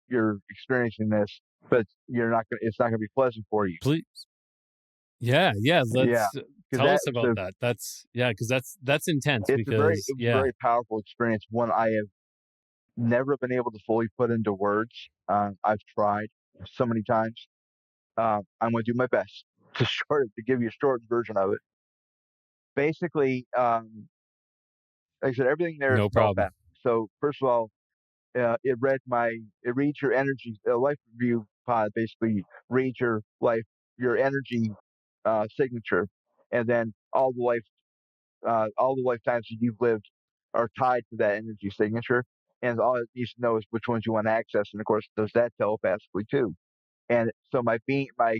you're experiencing this, but it's not gonna be pleasant for you. Please. Yeah, yeah. Yeah, Let's because tell us about that. Because that's intense. it Because was a very powerful experience. One I have never been able to fully put into words. I've tried so many times. I'm going to do my best to give you a short version of it. Basically, like I said, everything there is no spelled problem. back. So first of all, it reads your energy. Life review pod basically reads your energy signature, and then all the lifetimes that you've lived are tied to that energy signature. And all it needs to know is which ones you want to access, and of course, it does that telepathically too. And so my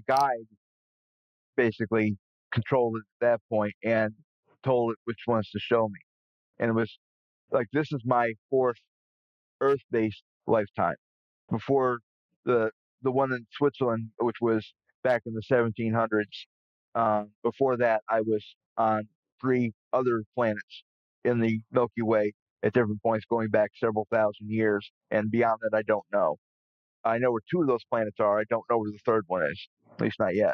guide basically controlled it at that point and told it which ones to show me. And it was like, this is my fourth Earth-based lifetime. Before the the one in Switzerland, which was back in the 1700s. Before that, I was on three other planets in the Milky Way at different points, going back several thousand years. And beyond that, I don't know. I know where two of those planets are. I don't know where the third one is, at least not yet.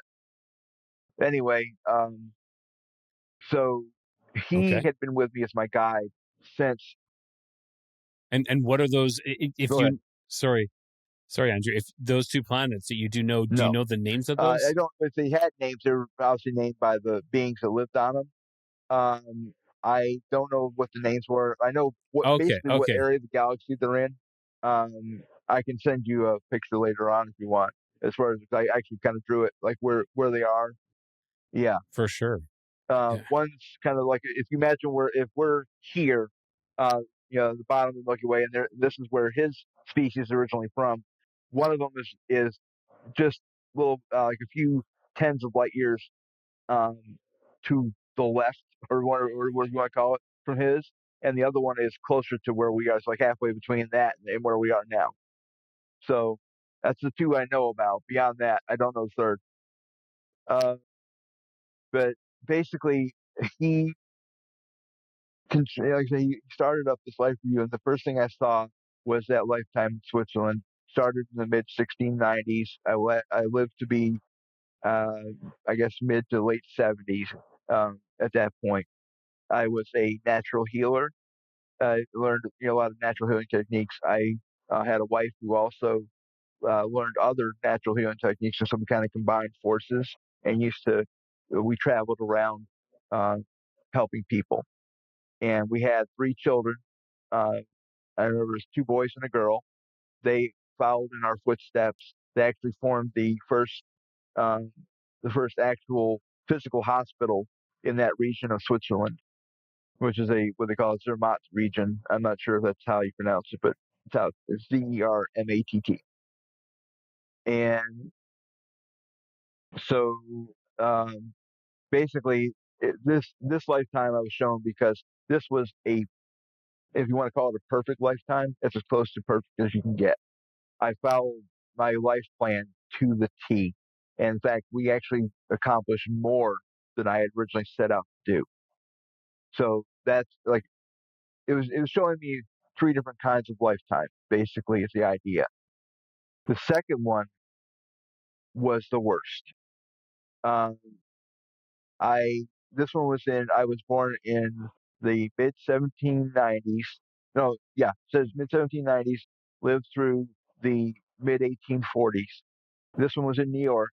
Anyway, so he Okay. had been with me as my guide, since. And what are those? If Go ahead. you sorry, Andrew. If those two planets that you do you No, know the names of I those? don't. If they had names, they were obviously named by the beings that lived on them. I don't know what the names were. I know Okay, basically what okay, area of the galaxy they're in. I can send you a picture later on if you want. As far as I actually kind of drew it, like where they are. Yeah. for sure. Yeah, One's kind of like if you imagine if we're here, uh, the bottom of the Milky Way, and this is where his species is originally from. One of them is just little like a few tens of light years um, to the left, or what you want to call it, from his, and the other one is closer to where we are. It's like halfway between that and where we are now. So that's the two I know about. Beyond that, I don't know the third. Uh, but basically, he like I say, he started up this life review, and the first thing I saw was that lifetime in Switzerland. Started in the mid 1690s. I lived to be, uh, I guess, mid to late 70s. At that point, I was a natural healer. I learned a lot of natural healing techniques. I had a wife who also learned other natural healing techniques, and some kind of combined forces. And we traveled around uh, helping people. And we had three children. Uh, I remember it was two boys and a girl. They followed in our footsteps. They actually formed um, the first actual physical hospital in that region of Switzerland, which is what they call a Zermatt region. I'm not sure if that's how you pronounce it, but it's Zermatt. And so um, basically, this lifetime I was shown because this was if you want to call it a perfect lifetime, it's as close to perfect as you can get. I followed my life plan to the T. And in fact, we actually accomplished more than I had originally set out to do. So that's like it was showing me three different kinds of lifetime, basically, is the idea. The second one was the worst. Um, I this one was in I was born in the mid 1790s. No, yeah, it says mid 1790s, lived through the mid 1840s. This one was in New York.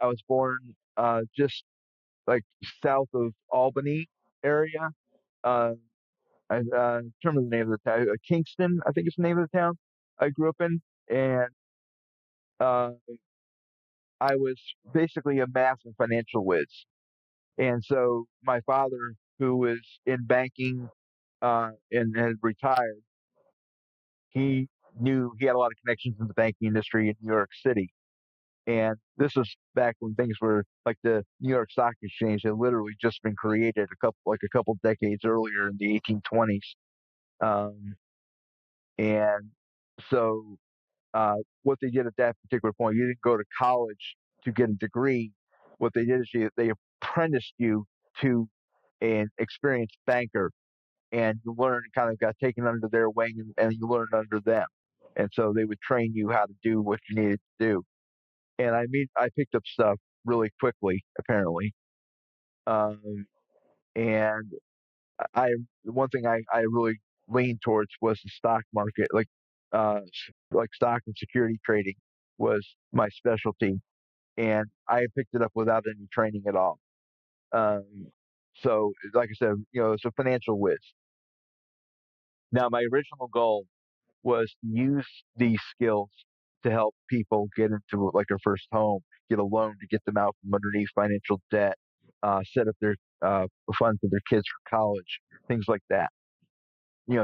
I was born just like south of Albany area. Uh, in terms of the name of the town, Kingston, I think it's the name of the town I grew up in, and uh, I was basically a massive financial whiz. And so my father, who was in banking and had retired, he knew he had a lot of connections in the banking industry in New York City. And this was back when things were like the New York Stock Exchange had literally just been created a couple decades earlier in the 1820s. Um, and so what they did at that particular point, you didn't go to college to get a degree. What they did is they apprenticed you to an experienced banker, and you learned, kind of got taken under their wing, and you learned under them. And so they would train you how to do what you needed to do. And I picked up stuff really quickly, apparently. Um, and I the one thing I really leaned towards was the stock market, like stock and security trading was my specialty, and I picked it up without any training at all. Um, so, like I said, it's a financial whiz. Now, my original goal was to use these skills to help people get into like their first home, get a loan to get them out from underneath financial debt, set up their fund for their kids for college, things like that.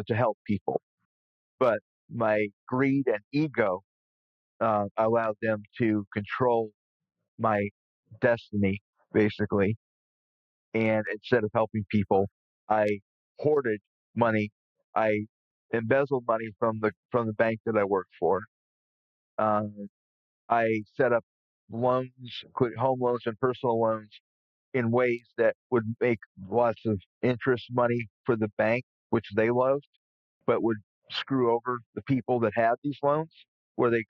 To help people. But my greed and ego allowed them to control my destiny, basically. And instead of helping people, I hoarded money. I embezzled money from the bank that I worked for. Um, I set up loans, including home loans and personal loans, in ways that would make lots of interest money for the bank, which they loved, but would screw over the people that had these loans, where they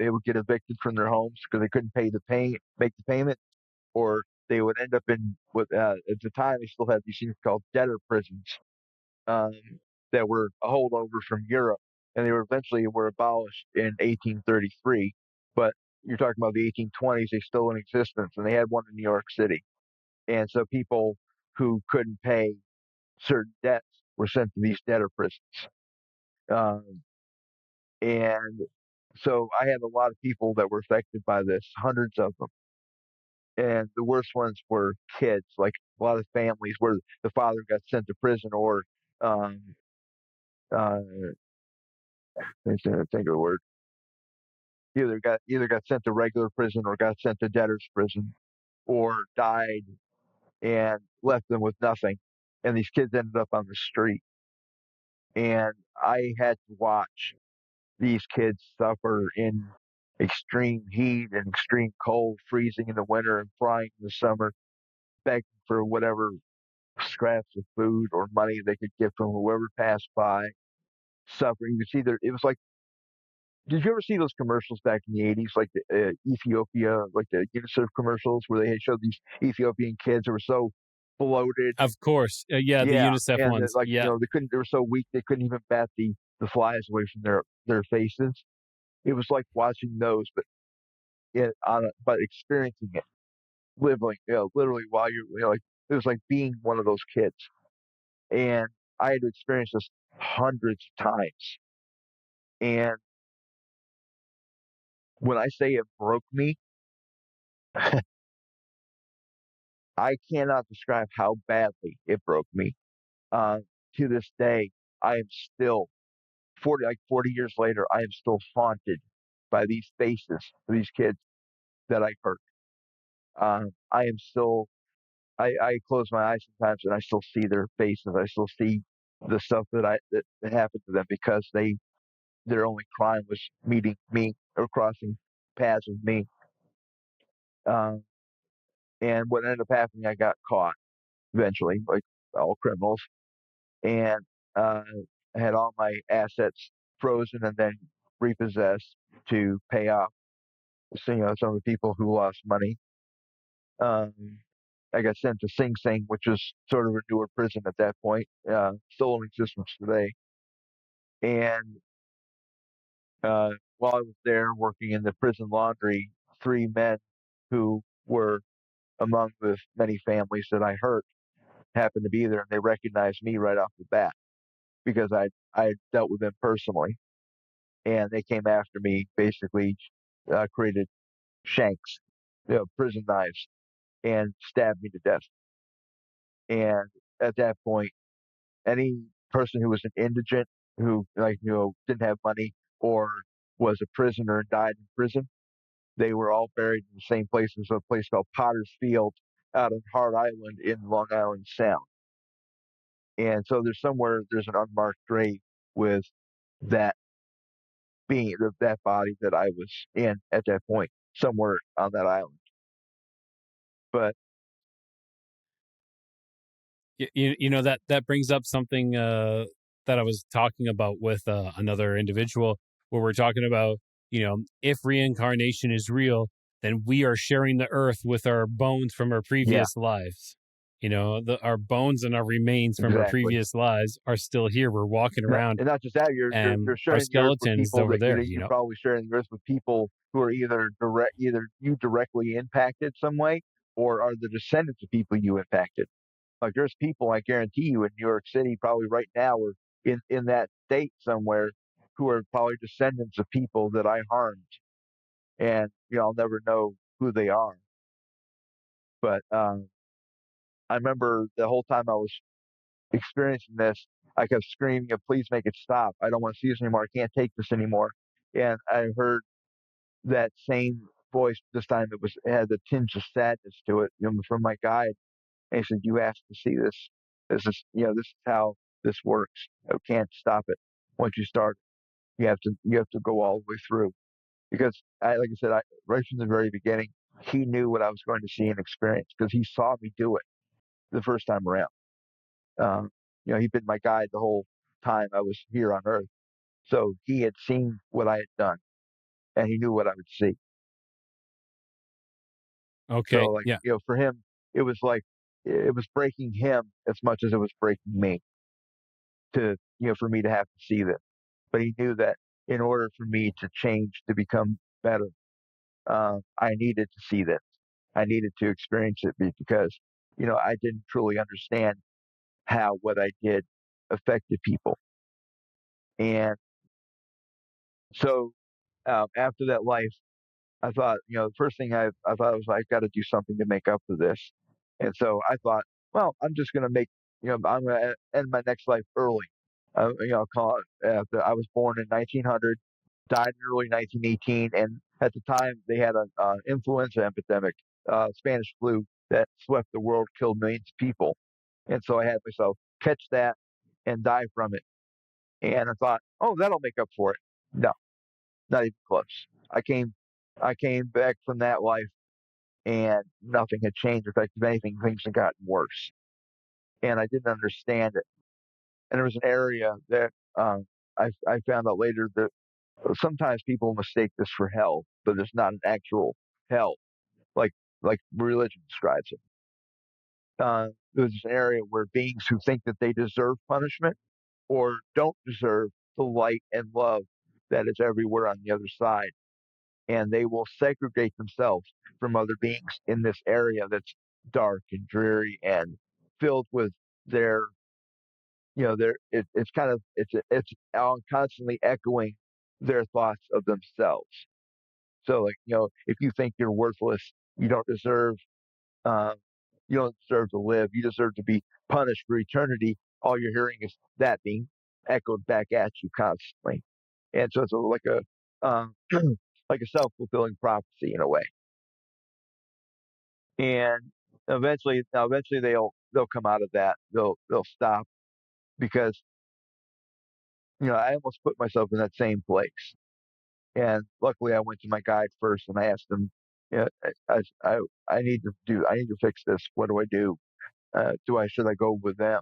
would get evicted from their homes because they couldn't make the payment, or they would end up in what at the time they still had these things called debtor prisons, um, that were a holdover from Europe, and they were eventually were abolished in 1833. But you're talking about the 1820s; they still in existence, and they had one in New York City. And so people who couldn't pay certain debts were sent to these debtor prisons. Um, and so I had a lot of people that were affected by this, hundreds of them. And the worst ones were kids, like a lot of families where the father got sent to prison or um, uh, I can't think of the word. Either got sent to regular prison or got sent to debtor's prison, or died and left them with nothing. And these kids ended up on the street. And I had to watch these kids suffer in extreme heat and extreme cold, freezing in the winter and frying in the summer, begging for whatever scraps of food or money they could get from whoever passed by, suffering. You see, it was like, did you ever see those commercials back in the 80s, like the Ethiopia, like the UNICEF commercials where they had showed these Ethiopian kids who were so bloated? Of course. Yeah, the Yeah, UNICEF and ones. like Yeah. they were so weak they couldn't even bat the flies away from their faces. It was like watching those, but but experiencing it, living, literally while like it was like being one of those kids. And I had to experience this hundreds of times. And when I say it broke me, I cannot describe how badly it broke me. Uh, to this day, I am still 40 years later, I am still haunted by these faces, these kids that I hurt. I am still, I close my eyes sometimes and I still see their faces. I still see the stuff that happened to them because their only crime was meeting me or crossing paths with me. Um, and what ended up happening, I got caught eventually, like all criminals, and uh, I had all my assets frozen and then repossessed to pay off, so, some of the people who lost money. Um, I got sent to Sing Sing, which was sort of a newer prison at that point, still in existence today. And while I was there working in the prison laundry, three men who were among the many families that I hurt happened to be there, and they recognized me right off the bat because I had dealt with them personally, and they came after me, basically created shanks, prison knives, and stabbed me to death. And at that point, any person who was an indigent, who didn't have money or was a prisoner and died in prison, they were all buried in the same place. There's a place called Potter's Field out on Hart Island in Long Island Sound. And so there's an unmarked grave with that that body that I was in at that point, somewhere on that island. But That brings up something that I was talking about with another individual, where we're talking about, if reincarnation is real, then we are sharing the earth with our bones from our yeah, previous lives. Our bones and our remains from our exactly. previous lives are still here. We're walking Not, around, and not just that, and you're our sharing the earth with skeletons people over that there. you're probably sharing the earth with people who are either you directly impacted some way, or are the descendants of people you impacted. Like there's people, I guarantee you, in New York City, probably right now, or in that state somewhere, who are probably descendants of people that I harmed, and I'll never know who they are. But I remember the whole time I was experiencing this, I kept screaming, "Please make it stop! I don't want to see this anymore. I can't take this anymore." And I heard that same voice this time. It had a tinge of sadness to it, from my guide. And he said, "You asked to see this. This is how this works. You can't stop it. Once you start, you have to go all the way through." Because like I said, right from the very beginning, he knew what I was going to see and experience because he saw me do it the first time around. Um, he'd been my guide the whole time I was here on Earth, so he had seen what I had done, and he knew what I would see. So, Okay, like, yeah. for him, it was like it was breaking him as much as it was breaking me. to, for me to have to see this. But he knew that in order for me to change, to become better, I needed to see this. I needed to experience it because, I didn't truly understand how what I did affected people. And so after that life, I thought, the first thing I thought was I got to do something to make up for this. And so I thought, well, I'm just going to I'm going to end my next life early. Call it, I was born in 1900, died in early 1918. And at the time, they had an influenza epidemic, Spanish flu, that swept the world, killed millions of people. And so I had myself catch that and die from it. And I thought, oh, that'll make up for it. No, not even close. I came I came back from that life and nothing had changed. In fact, if anything, things had gotten worse. And I didn't understand it. And there was an area that I found out later that sometimes people mistake this for hell, but there's not an actual hell like religion describes it. There's an area where beings who think that they deserve punishment or don't deserve the light and love that is everywhere on the other side, and they will segregate themselves from other beings in this area that's dark and dreary and filled with their it's kind of it's constantly echoing their thoughts of themselves. So like, if you think you're worthless, you don't deserve uh, you don't deserve to live, you deserve to be punished for eternity, all you're hearing is that being echoed back at you constantly. And so it's like a like a self-fulfilling prophecy in a way. And eventually they'll come out of that. They'll stop because I almost put myself in that same place. And luckily, I went to my guide first, and I asked him, I I need to fix this. What do I do? Should I go with them?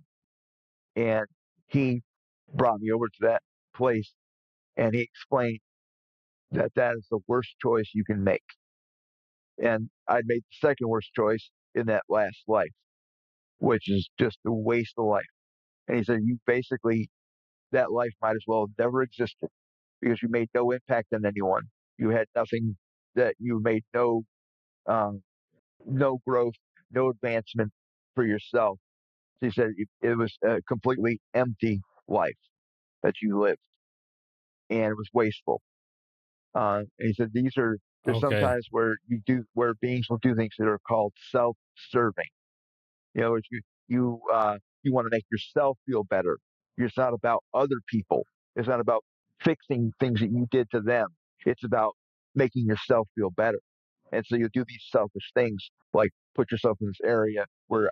And he brought me over to that place, and he explained that that is the worst choice you can make. And I'd made the second worst choice in that last life, which is just a waste of life. And he said, you basically, that life might as well have never existed because you made no impact on anyone. You had nothing that you made um, no growth, no advancement for yourself. So he said it was a completely empty life that you lived, and it was wasteful. And he said there's Okay. sometimes where beings will do things that are called self-serving. It's you want to make yourself feel better. It's not about other people. It's not about fixing things that you did to them. It's about making yourself feel better. And so you do these selfish things, like put yourself in this area where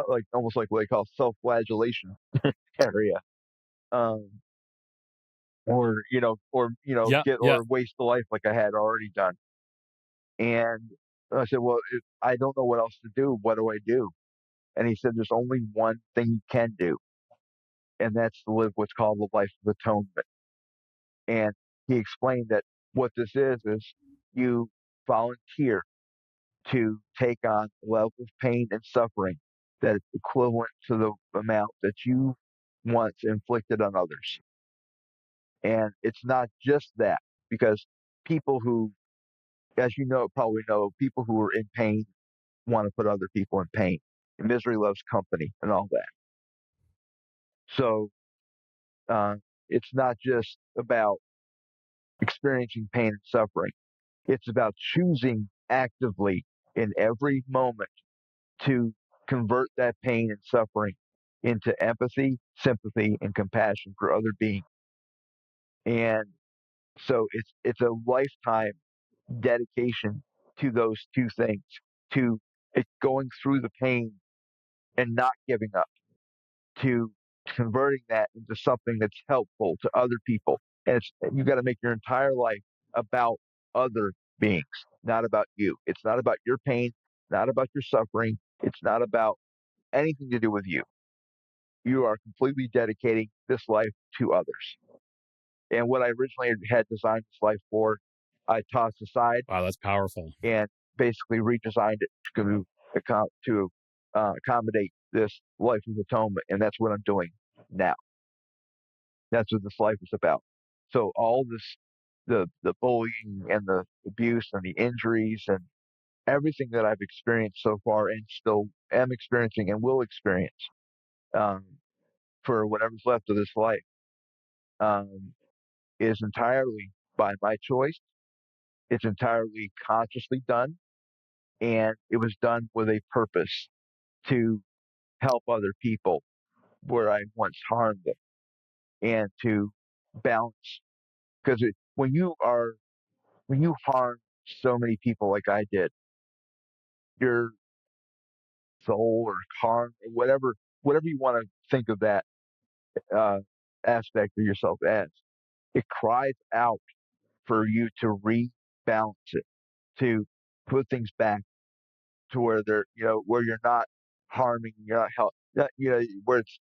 like almost like what they call self-flagellation area, um, Yeah. get Yeah. or waste the life like I had already done. And I said, well, I don't know what else to do. What do I do? And he said, there's only one thing you can do, and that's to live what's called the life of atonement. And he explained that what this is you volunteer to take on a level of pain and suffering that is equivalent to the amount that you once inflicted on others. And it's not just that, because people who, as you know, probably know, people who are in pain want to put other people in pain. And misery loves company and all that. So uh, it's not just about experiencing pain and suffering. It's about choosing actively in every moment to convert that pain and suffering into empathy, sympathy, and compassion for other beings. And so it's a lifetime dedication to those two things, to it going through the pain and not giving up, to converting that into something that's helpful to other people. And you got to make your entire life about other beings, not about you. It's not about your pain, not about your suffering. It's not about anything to do with you. You are completely dedicating this life to others. And what I originally had designed this life for, I tossed aside Wow, that's powerful. and basically redesigned it to accommodate this life of atonement, and that's what I'm doing now. That's what this life is about. So all this, the bullying and the abuse and the injuries and everything that I've experienced so far and still am experiencing and will experience, um, for whatever's left of this life, um, is entirely by my choice. It's entirely consciously done, and it was done with a purpose to help other people where I once harmed them, and to balance. Because when you harm so many people like I did, your soul or karma or whatever you want to think of that uh, aspect of yourself as, it cries out for you to rebalance it, to put things back to where they're, where you're not harming, you're not help, where it's,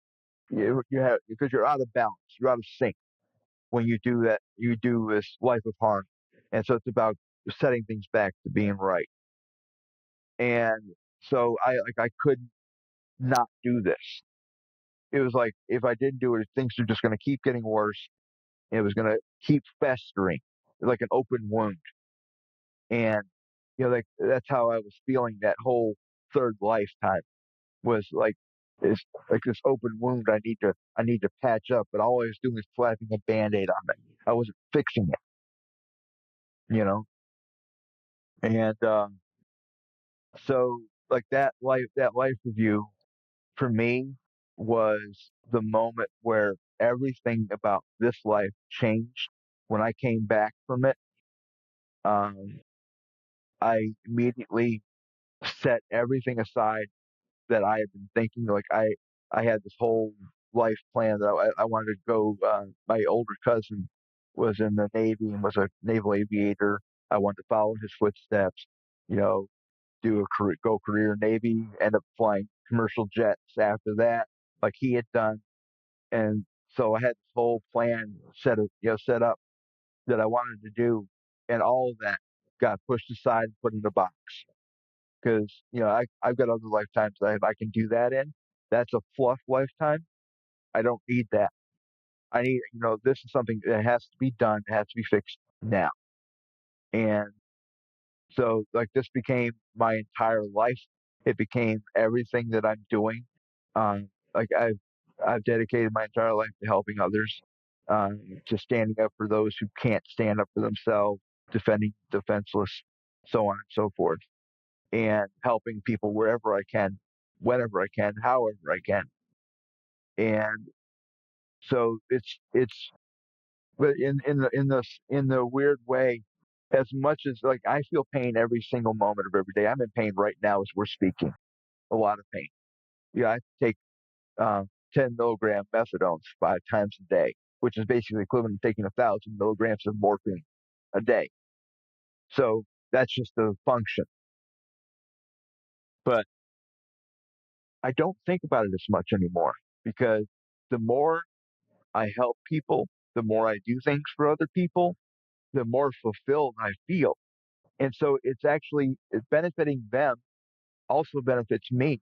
you have, because you're out of balance, you're out of sync when you do that. You do this life of harm, and so it's about setting things back to being right. And so I couldn't not do this. It was like if I didn't do it, things are just going to keep getting worse, and it was going to keep festering like an open wound. And like that's how I was feeling that whole third lifetime, was like this, like this open wound. I need to patch up, but all I was doing was slapping a band-aid on it. I wasn't fixing it, and so like that life review for me was the moment where everything about this life changed. When I came back from it, um, I immediately set everything aside that I had been thinking. Like I had this whole life plan that I wanted to go. My older cousin was in the Navy and was a naval aviator. I wanted to follow in his footsteps. You know, do a go career Navy, end up flying commercial jets after that, like he had done. And so I had this whole plan set up that I wanted to do, and all of that got pushed aside and put in a box because I've got other lifetimes that I can do that in. That's a fluff lifetime. I don't need that. I need, this is something that has to be done. It has to be fixed now. And so like this became my entire life. It became everything that I'm doing. Like I've dedicated my entire life to helping others, to standing up for those who can't stand up for themselves, defending defenseless, so on and so forth, and helping people wherever I can, whenever I can, however I can. And so it's but in the weird way, as much as like I feel pain every single moment of every day. I'm in pain right now as we're speaking. A lot of pain. Yeah, I take 10 milligram methadone 5 times a day, which is basically equivalent to taking 1,000 milligrams of morphine a day. So that's just the function. But I don't think about it as much anymore because the more I help people, the more I do things for other people, the more fulfilled I feel. And so it's benefiting them, also benefits me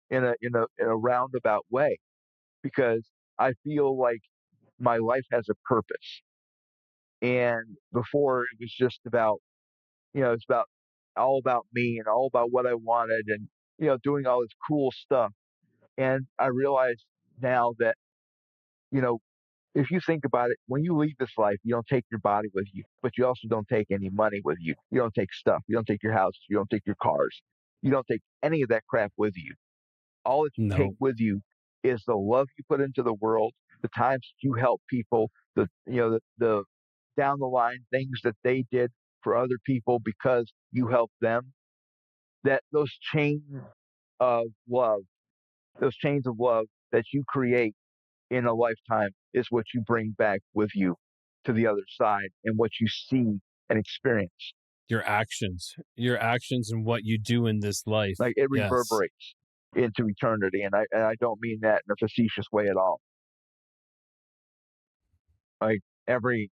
in a roundabout way, because I feel like my life has a purpose. And before it was just about, it's about all about me and all about what I wanted and doing all this cool stuff. And I realize now that, you know, if you think about it, when you leave this life, you don't take your body with you, but you also don't take any money with you. You don't take stuff. You don't take your houses. You don't take your cars. You don't take any of that crap with you. All that you take No, with you is the love you put into the world, the times you help people, the down the line things that they did for other people because you helped them. That of love, those chains of love that you create in a lifetime is what you bring back with you to the other side and what you see and experience. your actions and what you do in this life. Like it Yes. reverberates into eternity. And I don't mean that in a facetious way at all. Like every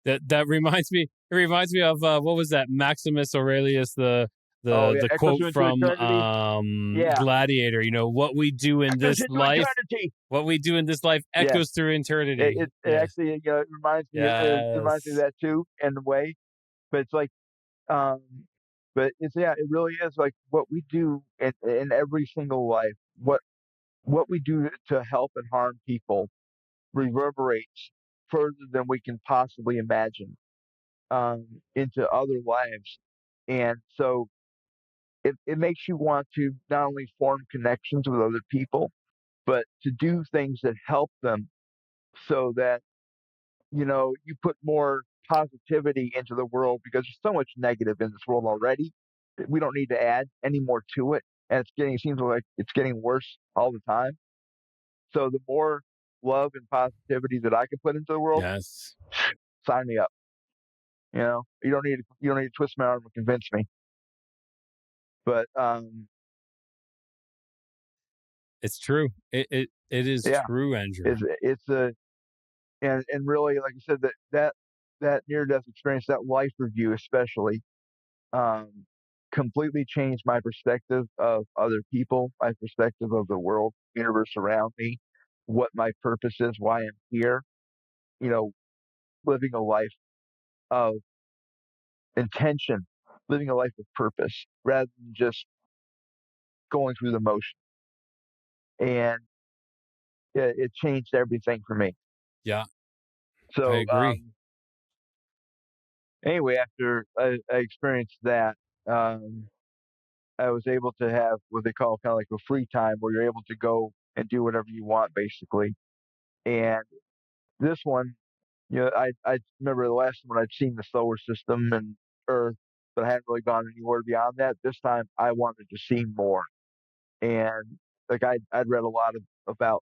That reminds me. It reminds me of what was that? Maximus Aurelius, the the echoes quote into from eternity. Yeah, Gladiator, what we do in echoes this into life, eternity. Yeah, echoes through eternity. it Yes. actually it reminds me of Yes. that too in a way. But it's like, um, but it's it really is like what we do in every single life. What we do to help and harm people reverberates further than we can possibly imagine, into other lives. And so it makes you want to not only form connections with other people, but to do things that help them so that, you put more positivity into the world because there's so much negative in this world already. We don't need to add any more to it. And it seems like it's getting worse all the time. So the more love and positivity that I can put into the world, Yes. sign me up. You don't need to twist my arm and convince me. But It's true. It is yeah, true, Andrew. it's a and really, like I said, that near death experience, that life review especially, um, completely changed my perspective of other people, my perspective of the world, universe around me, what my purpose is, why I'm here. You know, living a life of intention, living a life of purpose, rather than just going through the motion. And it changed everything for me. Yeah, I So agree. anyway, after I experienced that, um, I was able to have what they call kind of like a free time where you're able to go and do whatever you want, basically. And this one, I remember the last one I'd seen the solar system and Earth, but I hadn't really gone anywhere beyond that. This time, I wanted to see more, and like I'd read a lot about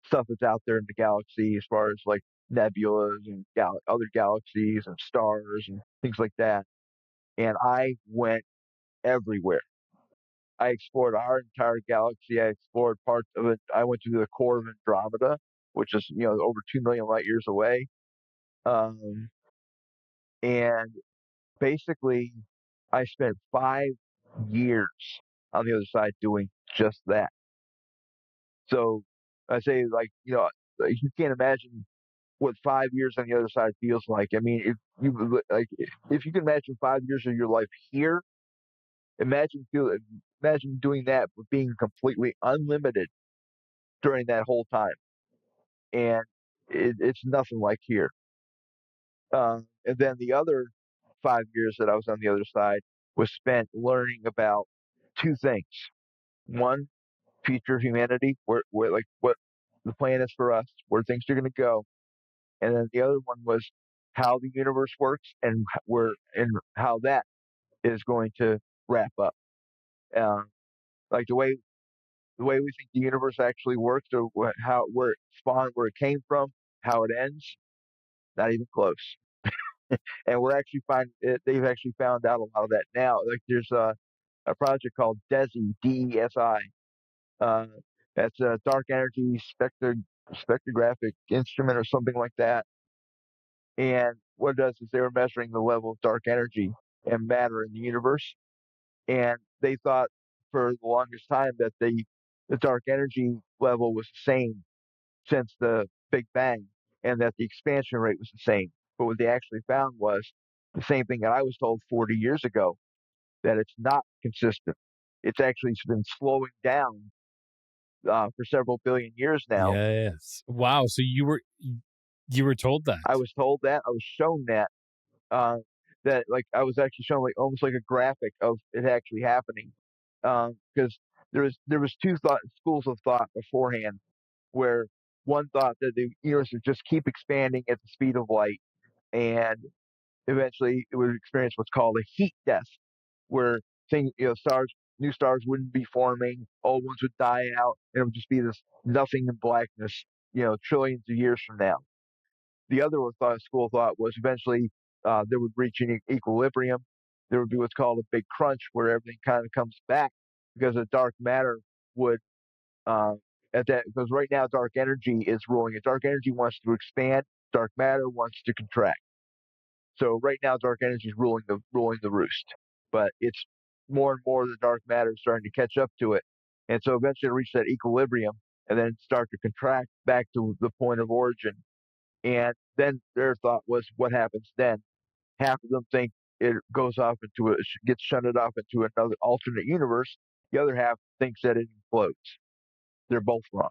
stuff that's out there in the galaxy as far as like nebulas and other galaxies and stars and things like that. And I went everywhere. I explored our entire galaxy. I explored parts of it. I went to the core of Andromeda, which is over 2 million light years away. Um, and basically, I spent 5 years on the other side doing just that. So I say, like, you can't imagine what 5 years on the other side feels like. I mean, if you can imagine 5 years of your life here, imagine feel imagine doing that with being completely unlimited during that whole time, and it's nothing like here. And then the other 5 years that I was on the other side was spent learning about two things. One, future humanity, where like what the plan is for us, where things are going to go, and then the other one was how the universe works and how that is going to wrap up. Um, like the way we think the universe actually works, or how where it spawned, where it came from, how it ends, not even close. And they've actually found out a lot of that now. Like there's a project called DESI, DESI. Uh, that's a dark energy spectrographic instrument or something like that. And what it does is they were measuring the level of dark energy and matter in the universe, and they thought for the longest time that the dark energy level was the same since the Big Bang, and that the expansion rate was the same. But what they actually found was the same thing that I was told 40 years ago, that it's not consistent. It's actually been slowing down for several billion years now. Yes. Wow. So you were told that. I was told that. I was shown that. Uh, that like I was actually shown like almost like a graphic of it actually happening. Because there was two schools of thought beforehand, where one thought that the universe would just keep expanding at the speed of light, and eventually it would experience what's called a heat death, where new stars wouldn't be forming, old ones would die out, and it would just be this nothing and blackness, trillions of years from now. The other school of thought was eventually there would reach an equilibrium. There would be what's called a big crunch, where everything kind of comes back because the dark matter would uh, at that because right now dark energy is ruling it. Dark energy wants to expand. Dark matter wants to contract. So right now dark energy is ruling the roost, but it's more and more of the dark matter is starting to catch up to it. And so eventually it'll reach that equilibrium and then start to contract back to the point of origin. And then their thought was, what happens then? Half of them think it goes off into gets shunted off into another alternate universe. The other half thinks that it implodes. They're both wrong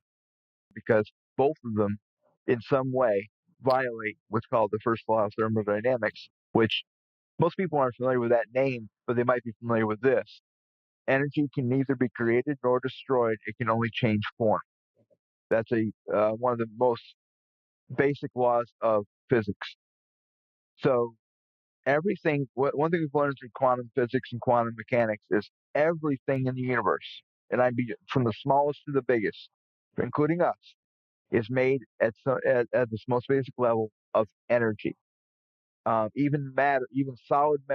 because both of them, in some way, violate what's called the first law of thermodynamics, which most people aren't familiar with that name, but they might be familiar with this. Energy can neither be created nor destroyed; it can only change form. That's a one of the most basic laws of physics. So everything, one thing we've learned through quantum physics and quantum mechanics is everything in the universe, and I mean from the smallest to the biggest, including us, is made at this most basic level of energy. Even matter, even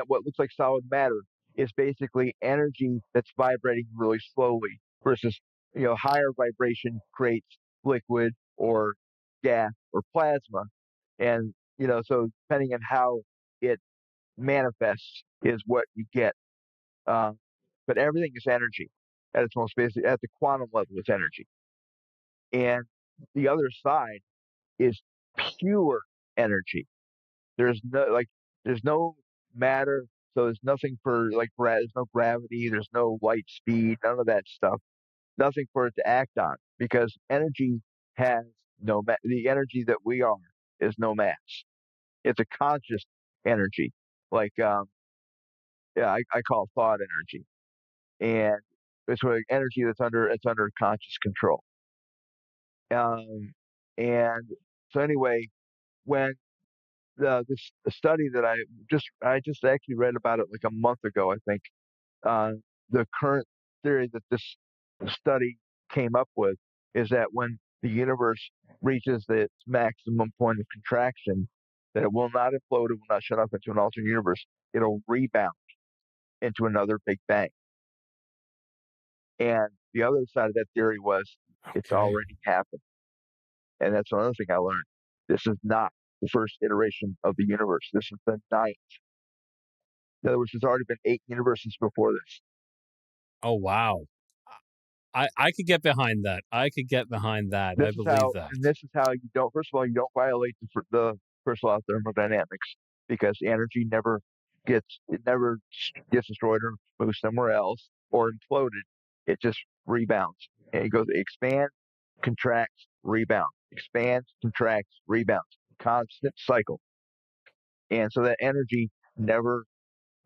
what looks like solid matter is basically energy that's vibrating really slowly versus, higher vibration creates liquid or gas or plasma. And, so depending on how it manifests is what you get. Uh, but everything is energy at its most basic, at the quantum level, it's energy. And the other side is pure energy. There's no there's no matter, so there's nothing for there's no gravity, there's no light speed, none of that stuff. Nothing for it to act on because energy has the energy that we are is no mass. It's a conscious energy, like yeah, I call it thought energy, and it's like energy it's under conscious control. Um, and so anyway, when this study that I just actually read about it like a month ago, I think. Uh, the current theory that this study came up with is that when the universe reaches its maximum point of contraction, that it will not implode, it will not shut off into an alternate universe. It'll rebound into another Big Bang. And the other side of that theory was it's Okay. already happened. And that's another thing I learned. This is not the first iteration of the universe. This is the ninth. In other words, there's already been 8 universes before this. Oh, wow. I could get behind that. I could get behind that. I believe that. And this is how you don't. First of all, you don't violate the first law of thermodynamics because energy never gets destroyed or moves somewhere else or imploded. It just rebounds and it goes expands, contracts, rebounds, expands, contracts, rebounds, constant cycle. And so that energy never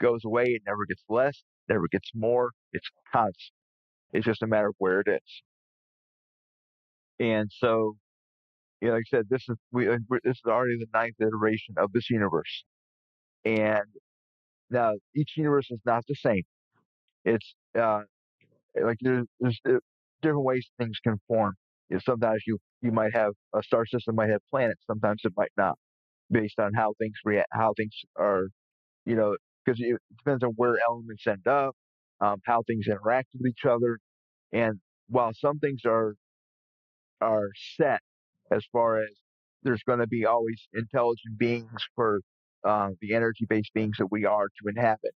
goes away. It never gets less, never gets more. It's constant. It's just a matter of where it is. And so, like I said, this is already the ninth iteration of this universe. And now each universe is not the same. It's like there's different ways things can form. Sometimes you might have a star system might have planets. Sometimes it might not, based on how things react, how things are. You know, because it depends on where elements end up, how things interact with each other, and while some things are set as far as there's going to be always intelligent beings for the energy-based beings that we are to inhabit,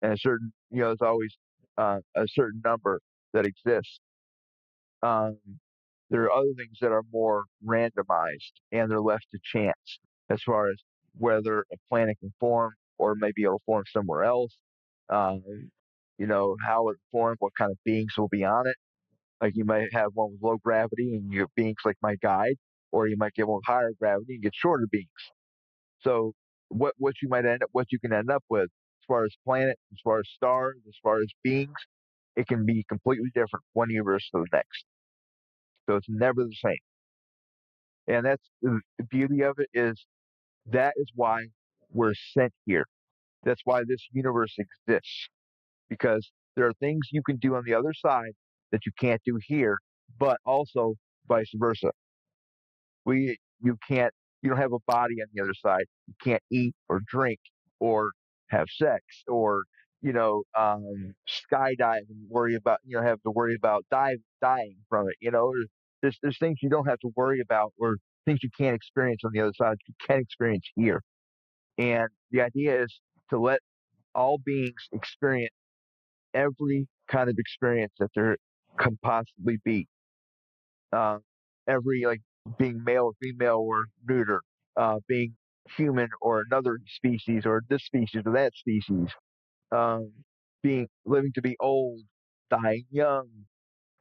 and a certain, there's always a certain number that exists. Um, there are other things that are more randomized and they're left to chance as far as whether a planet can form or maybe it'll form somewhere else. Um, how it formed, what kind of beings will be on it. Like you might have one with low gravity and your beings like my guide, or you might get one with higher gravity and get shorter beings. So what you can end up with as far as planet, as far as stars, as far as beings, it can be completely different one universe to the next. So it's never the same. And that's the beauty of it is that is why we're sent here. That's why this universe exists. Because there are things you can do on the other side that you can't do here, but also vice versa. You can't you don't have a body on the other side. You can't eat or drink or have sex or skydive and worry about have to worry about dying from it. There's things you don't have to worry about or things you can't experience on the other side you can experience here. And the idea is to let all beings experience every kind of experience that there can possibly be. Uh, every like being male or female or neuter, being human or another species or this species or that species, um, being living to be old, dying young,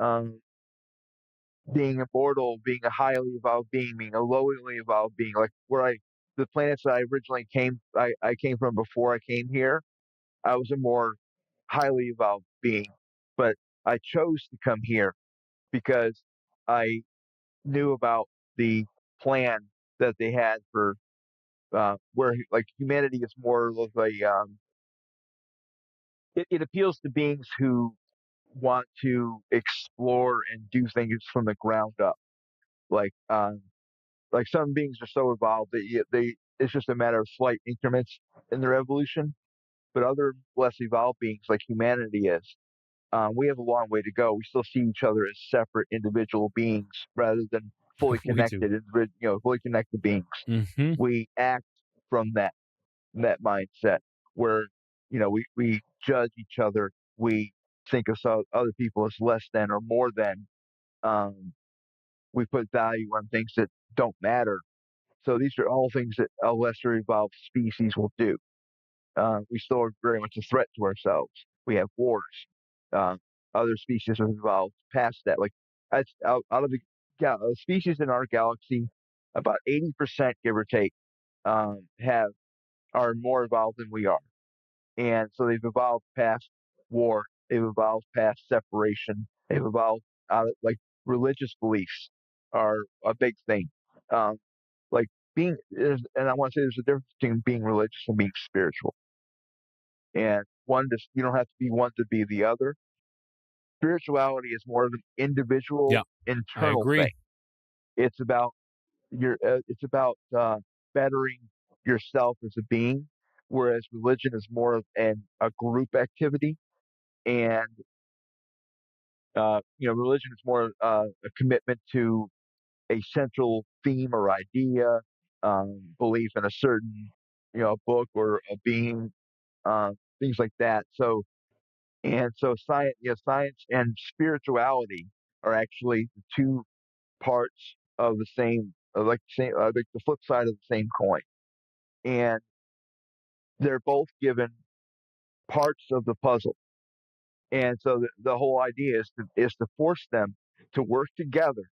um, being immortal, being a highly evolved being, being a lowly evolved being. Like the planets that I originally I came from before I came here, I was a more highly evolved being, but I chose to come here because I knew about the plan that they had for where like humanity is more of a it appeals to beings who want to explore and do things from the ground up. Like like some beings are so evolved that they it's just a matter of slight increments in their evolution. But other less evolved beings, like humanity is, we have a long way to go. We still see each other as separate individual beings rather than fully We do. connected, fully connected beings. Mm-hmm. We act from that mindset where we judge each other. We think of other people as less than or more than. Um, we put value on things that don't matter. So these are all things that a lesser evolved species will do. We still are very much a threat to ourselves. We have wars. Uh, Other species have evolved past that. Like out of the species in our galaxy, about 80%, give or take, have are more evolved than we are, and so they've evolved past war. They've evolved past separation. They've evolved out of like religious beliefs are a big thing. Um, like and I want to say there's a difference between being religious and being spiritual. And you don't have to be one to be the other. Spirituality is more of an Yeah, individual I internal thing. agree. It's about it's about bettering yourself as a being, whereas religion is more of a group activity, and religion is more a commitment to a central theme or idea, belief in a certain book or a being, things like that. So science and spirituality are actually the two parts of the same, like the flip side of the same coin, and they're both given parts of the puzzle. And so the whole idea is to force them to work together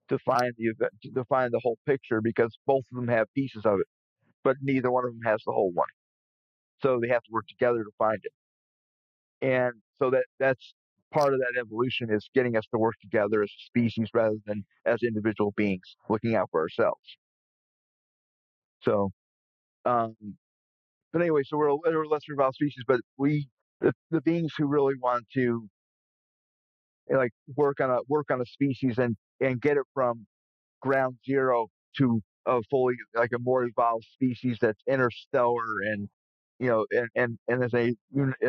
to find the event, to find the whole picture, because both of them have pieces of it, but neither one of them has the whole one. So they have to work together to find it. And so that's part of that evolution, is getting us to work together as a species rather than as individual beings looking out for ourselves. So, um, but anyway, so we're a lesser evolved species, but the beings who really want to like work on a species and get it from ground zero to a fully like a more evolved species that's interstellar and and as a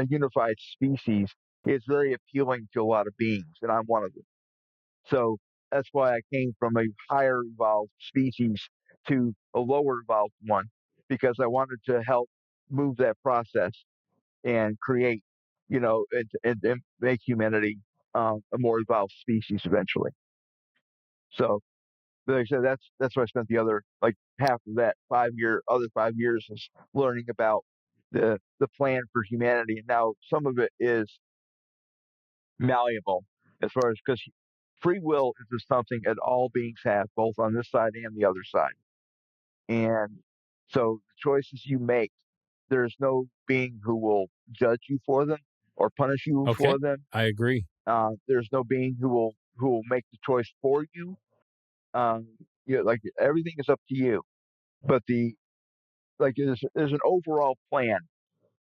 unified species is very appealing to a lot of beings, and I'm one of them. So that's why I came from a higher evolved species to a lower evolved one, because I wanted to help move that process and create, and make humanity a more evolved species eventually. So, like I said, that's why I spent the other like half of that other 5 years is learning about the plan for humanity, and now some of it is malleable as far as because free will is just something that all beings have, both on this side and the other side. And so the choices you make, there's no being who will judge you for them or punish you Okay, for them. I agree. There's no being who will make the choice for you. Um, like everything is up to you. But there's an overall plan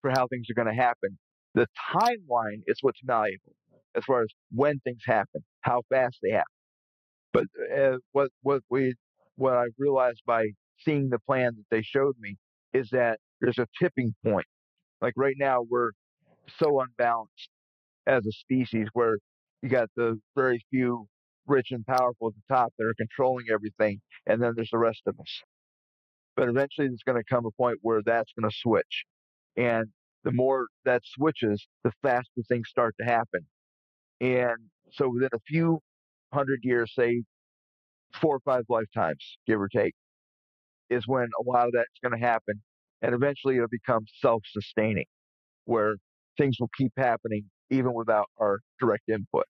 for how things are going to happen. The timeline is what's malleable as far as when things happen, how fast they happen. But what I realized by seeing the plan that they showed me is that there's a tipping point. Like right now, we're so unbalanced as a species, where you got the very few rich and powerful at the top that are controlling everything, and then there's the rest of us. But eventually, there's going to come a point where that's going to switch, and the more that switches, the faster things start to happen. And so within a few hundred years, say 4 or 5 lifetimes, give or take, is when a lot of that's going to happen. And eventually it'll become self sustaining, where things will keep happening even without our direct input.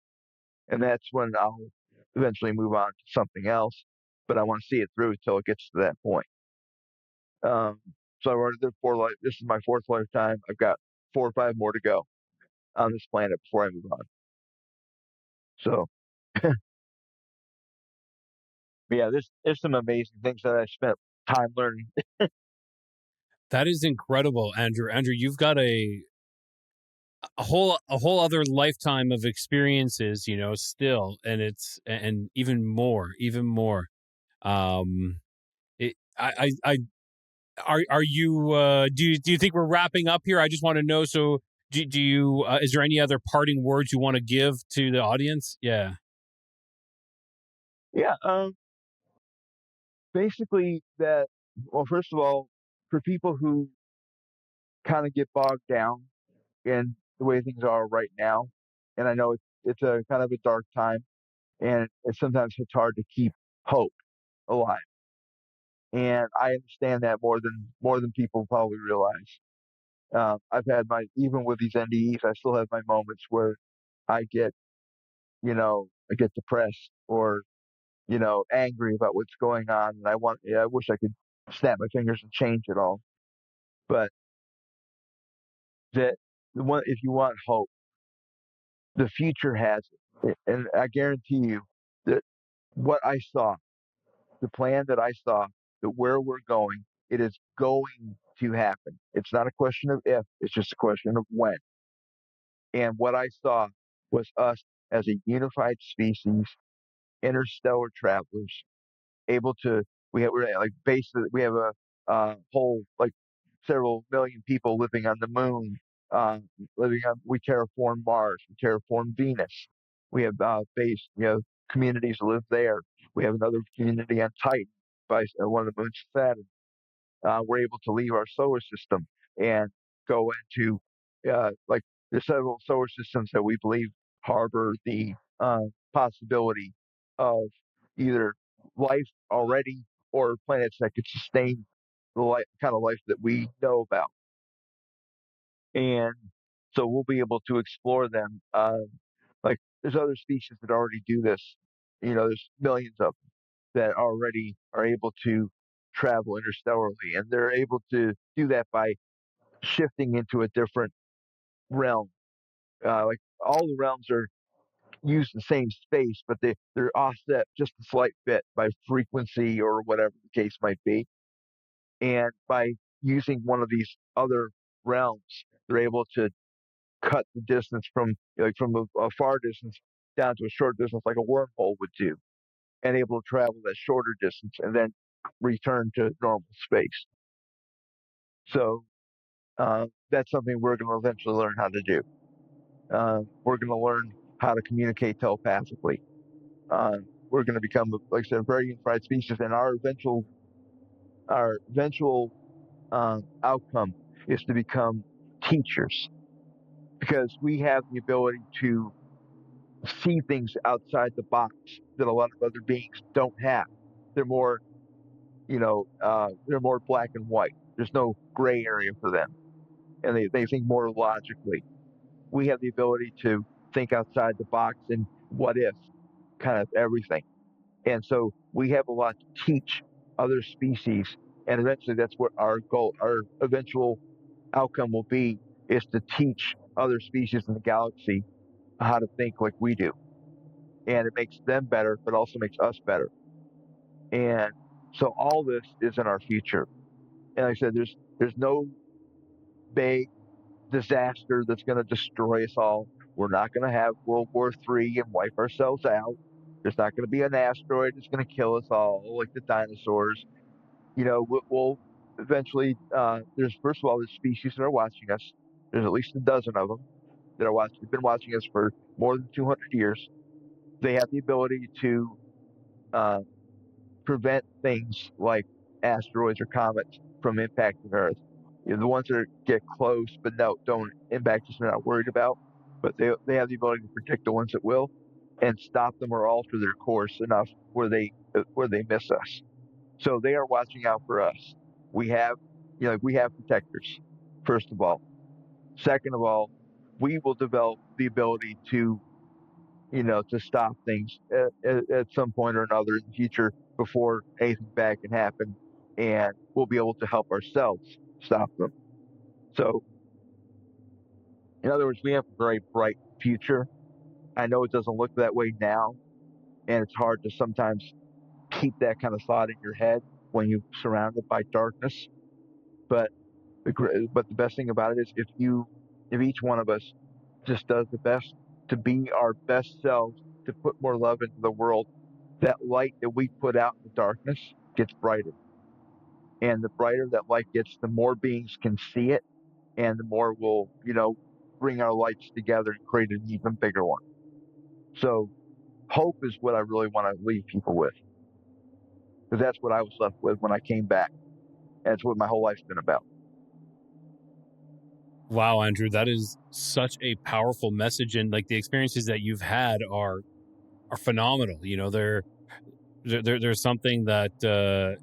And that's when I'll eventually move on to something else. But I want to see it through until it gets to that point. Um, so I've already did 4 life. This is my 4th lifetime. I've got 4 or 5 more to go on this planet before I move on. So yeah, there's some amazing things that I spent time learning. That is incredible, Andrew. Andrew, you've got a whole other lifetime of experiences, still, and it's and even more. Um, I are you do you think we're wrapping up here? I just want to know. So, do you is there any other parting words you want to give to the audience? Yeah. Yeah, basically that. Well, first of all, for people who kind of get bogged down in the way things are right now, and I know it's a kind of a dark time, and sometimes it's hard to keep hope alive. And I understand that more than people probably realize. I've had my even with these NDEs, I still have my moments where I get I get depressed or angry about what's going on, and I wish I could snap my fingers and change it all. But that the one if you want hope, the future has it, and I guarantee you that what I saw, the plan that I saw, that where we're going, it is going to happen. It's not a question of if; it's just a question of when. And what I saw was us as a unified species, interstellar travelers, able to we're like basically we have a whole like several million people living on the moon, uh, living on we terraform Mars, we terraform Venus. We have base communities live there. We have another community on Titan by one of the moons of Saturn. We're able to leave our solar system and go into like there's several solar systems that we believe harbor the possibility of either life already or planets that could sustain the kind of life that we know about. And so we'll be able to explore them. Like there's other species that already do this. There's millions of them that already are able to travel interstellarly, and they're able to do that by shifting into a different realm. Like all the realms are use the same space, but they're offset just a slight bit by frequency or whatever the case might be. And by using one of these other realms, they're able to cut the distance from a far distance down to a short distance, like a wormhole would do, and able to travel that shorter distance and then return to normal space. So that's something we're going to eventually learn how to do. We're going to learn how to communicate telepathically. Uh, we're going to become, like I said, a very unified species, and our eventual outcome is to become teachers because we have the ability to see things outside the box that a lot of other beings don't have. They're more, they're more black and white. There's no gray area for them, and they think more logically. We have the ability to think outside the box and what if kind of everything. And so we have a lot to teach other species. And eventually that's what our goal, our eventual outcome will be is to teach other species in the galaxy how to think like we do. And it makes them better, but also makes us better. And so all this is in our future. And like I said, there's no big disaster that's going to destroy us all. We're not going to have World War III and wipe ourselves out. There's not going to be an asteroid that's going to kill us all like the dinosaurs. We'll eventually. There's first of all, there's species that are watching us. There's at least a dozen of them that are watching. They've been watching us for more than 200 years. They have the ability to uh, prevent things like asteroids or comets from impacting Earth. The ones that get close but don't impact us, they're not worried about. But they have the ability to predict the ones that will, and stop them or alter their course enough where they miss us. So they are watching out for us. We have, we have protectors, first of all. Second of all, we will develop the ability to stop things at some point or another in the future before anything bad can happen, and we'll be able to help ourselves stop them. So, in other words, we have a very bright future. I know it doesn't look that way now, and it's hard to sometimes keep that kind of thought in your head when you're surrounded by darkness. But the best thing about it is if each one of us just does the best to be our best selves, to put more love into the world, that light that we put out in the darkness gets brighter. And the brighter that light gets, the more beings can see it, and the more we'll, bring our lights together and create an even bigger one. So hope is what I really want to leave people with, because that's what I was left with when I came back. And it's what my whole life's been about. Wow, Andrew, that is such a powerful message, and like the experiences that you've had are phenomenal. There's something that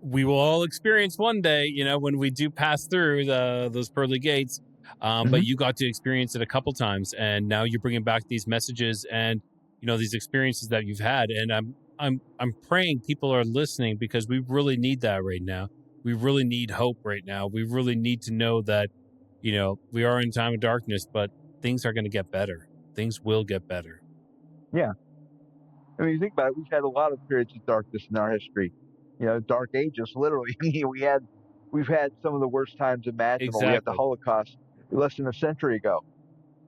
we will all experience one day. When we do pass through those pearly gates. But you got to experience it a couple times, and now you're bringing back these messages and these experiences that you've had. And I'm praying people are listening, because we really need that right now. We really need hope right now. We really need to know that we are in time of darkness, but things are going to get better. Things will get better. Yeah. I mean, you think about it, we've had a lot of periods of darkness in our history. Dark ages, literally. We've had some of the worst times imaginable. Exactly. We had the Holocaust less than a century ago.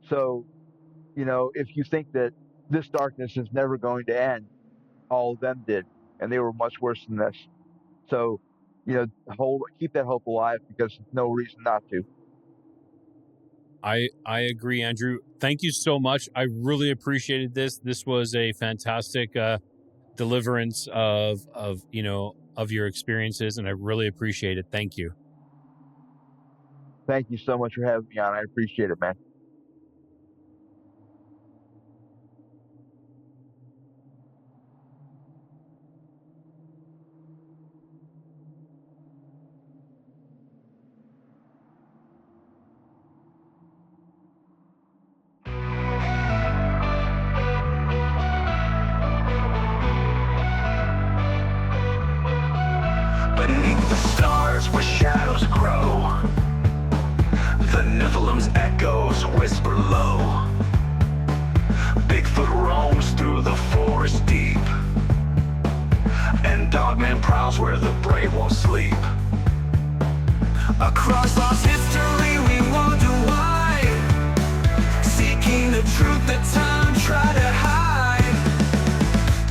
So, if you think that this darkness is never going to end, all of them did, and they were much worse than this. So, keep that hope alive, because there's no reason not to. I agree, Andrew. Thank you so much. I really appreciated this. This was a fantastic deliverance of your experiences, and I really appreciate it. Thank you. Thank you so much for having me on. I appreciate it, man. Beneath the stars where shadows grow, the Nephilim's echoes whisper low. Bigfoot roams through the forest deep, and Dogman prowls where the brave won't sleep. Across lost history we wonder why, seeking the truth that time tried to hide.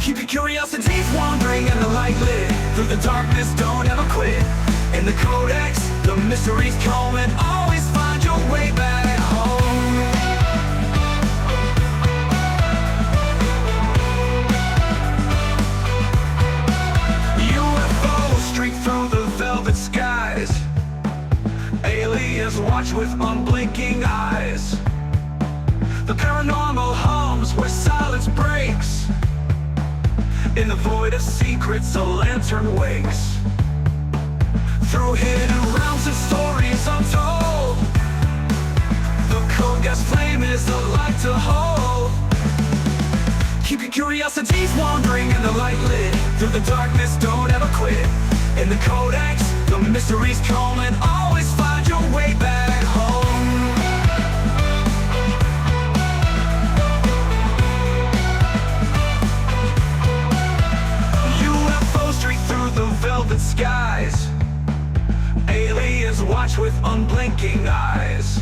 Keep your curiosities wandering and the light lit, through the darkness don't ever quit. In the Codex, the mysteries come, and always find your way back home. UFOs streak through the velvet skies, aliens watch with unblinking eyes. The paranormal hums where silence breaks, in the void of secrets a lantern wakes. Through hidden realms and stories untold, the Codex flame is the light to hold. Keep your curiosities wandering and the light lit, through the darkness don't ever quit. In the Codex, the mysteries come, and always find your way back home. UFOs streak through the velvet skies, aliens watch with unblinking eyes.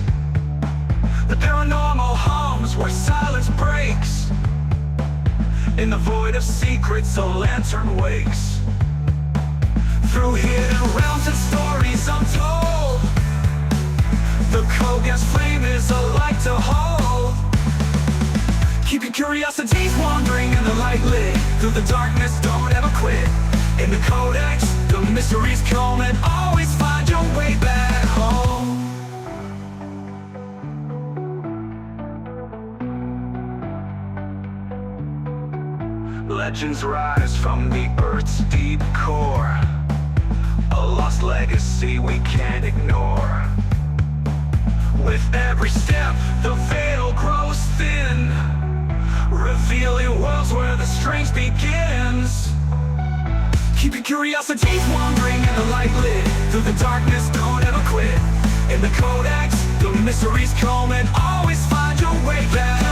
The paranormal hums where silence breaks, in the void of secrets a lantern wakes. Through hidden realms and stories untold, the Codex flame is a light to hold. Keep your curiosities wandering and the light lit, through the darkness don't ever quit. In the Codex, the mysteries come and always find your way back home. Legends rise from the Earth's deep core, a lost legacy we can't ignore. With every step, the veil grows thin, revealing worlds where the strange begins. Keep your curiosities wandering and the light lit. Through the darkness, don't ever quit. In the Codex, the mysteries come and always find your way back.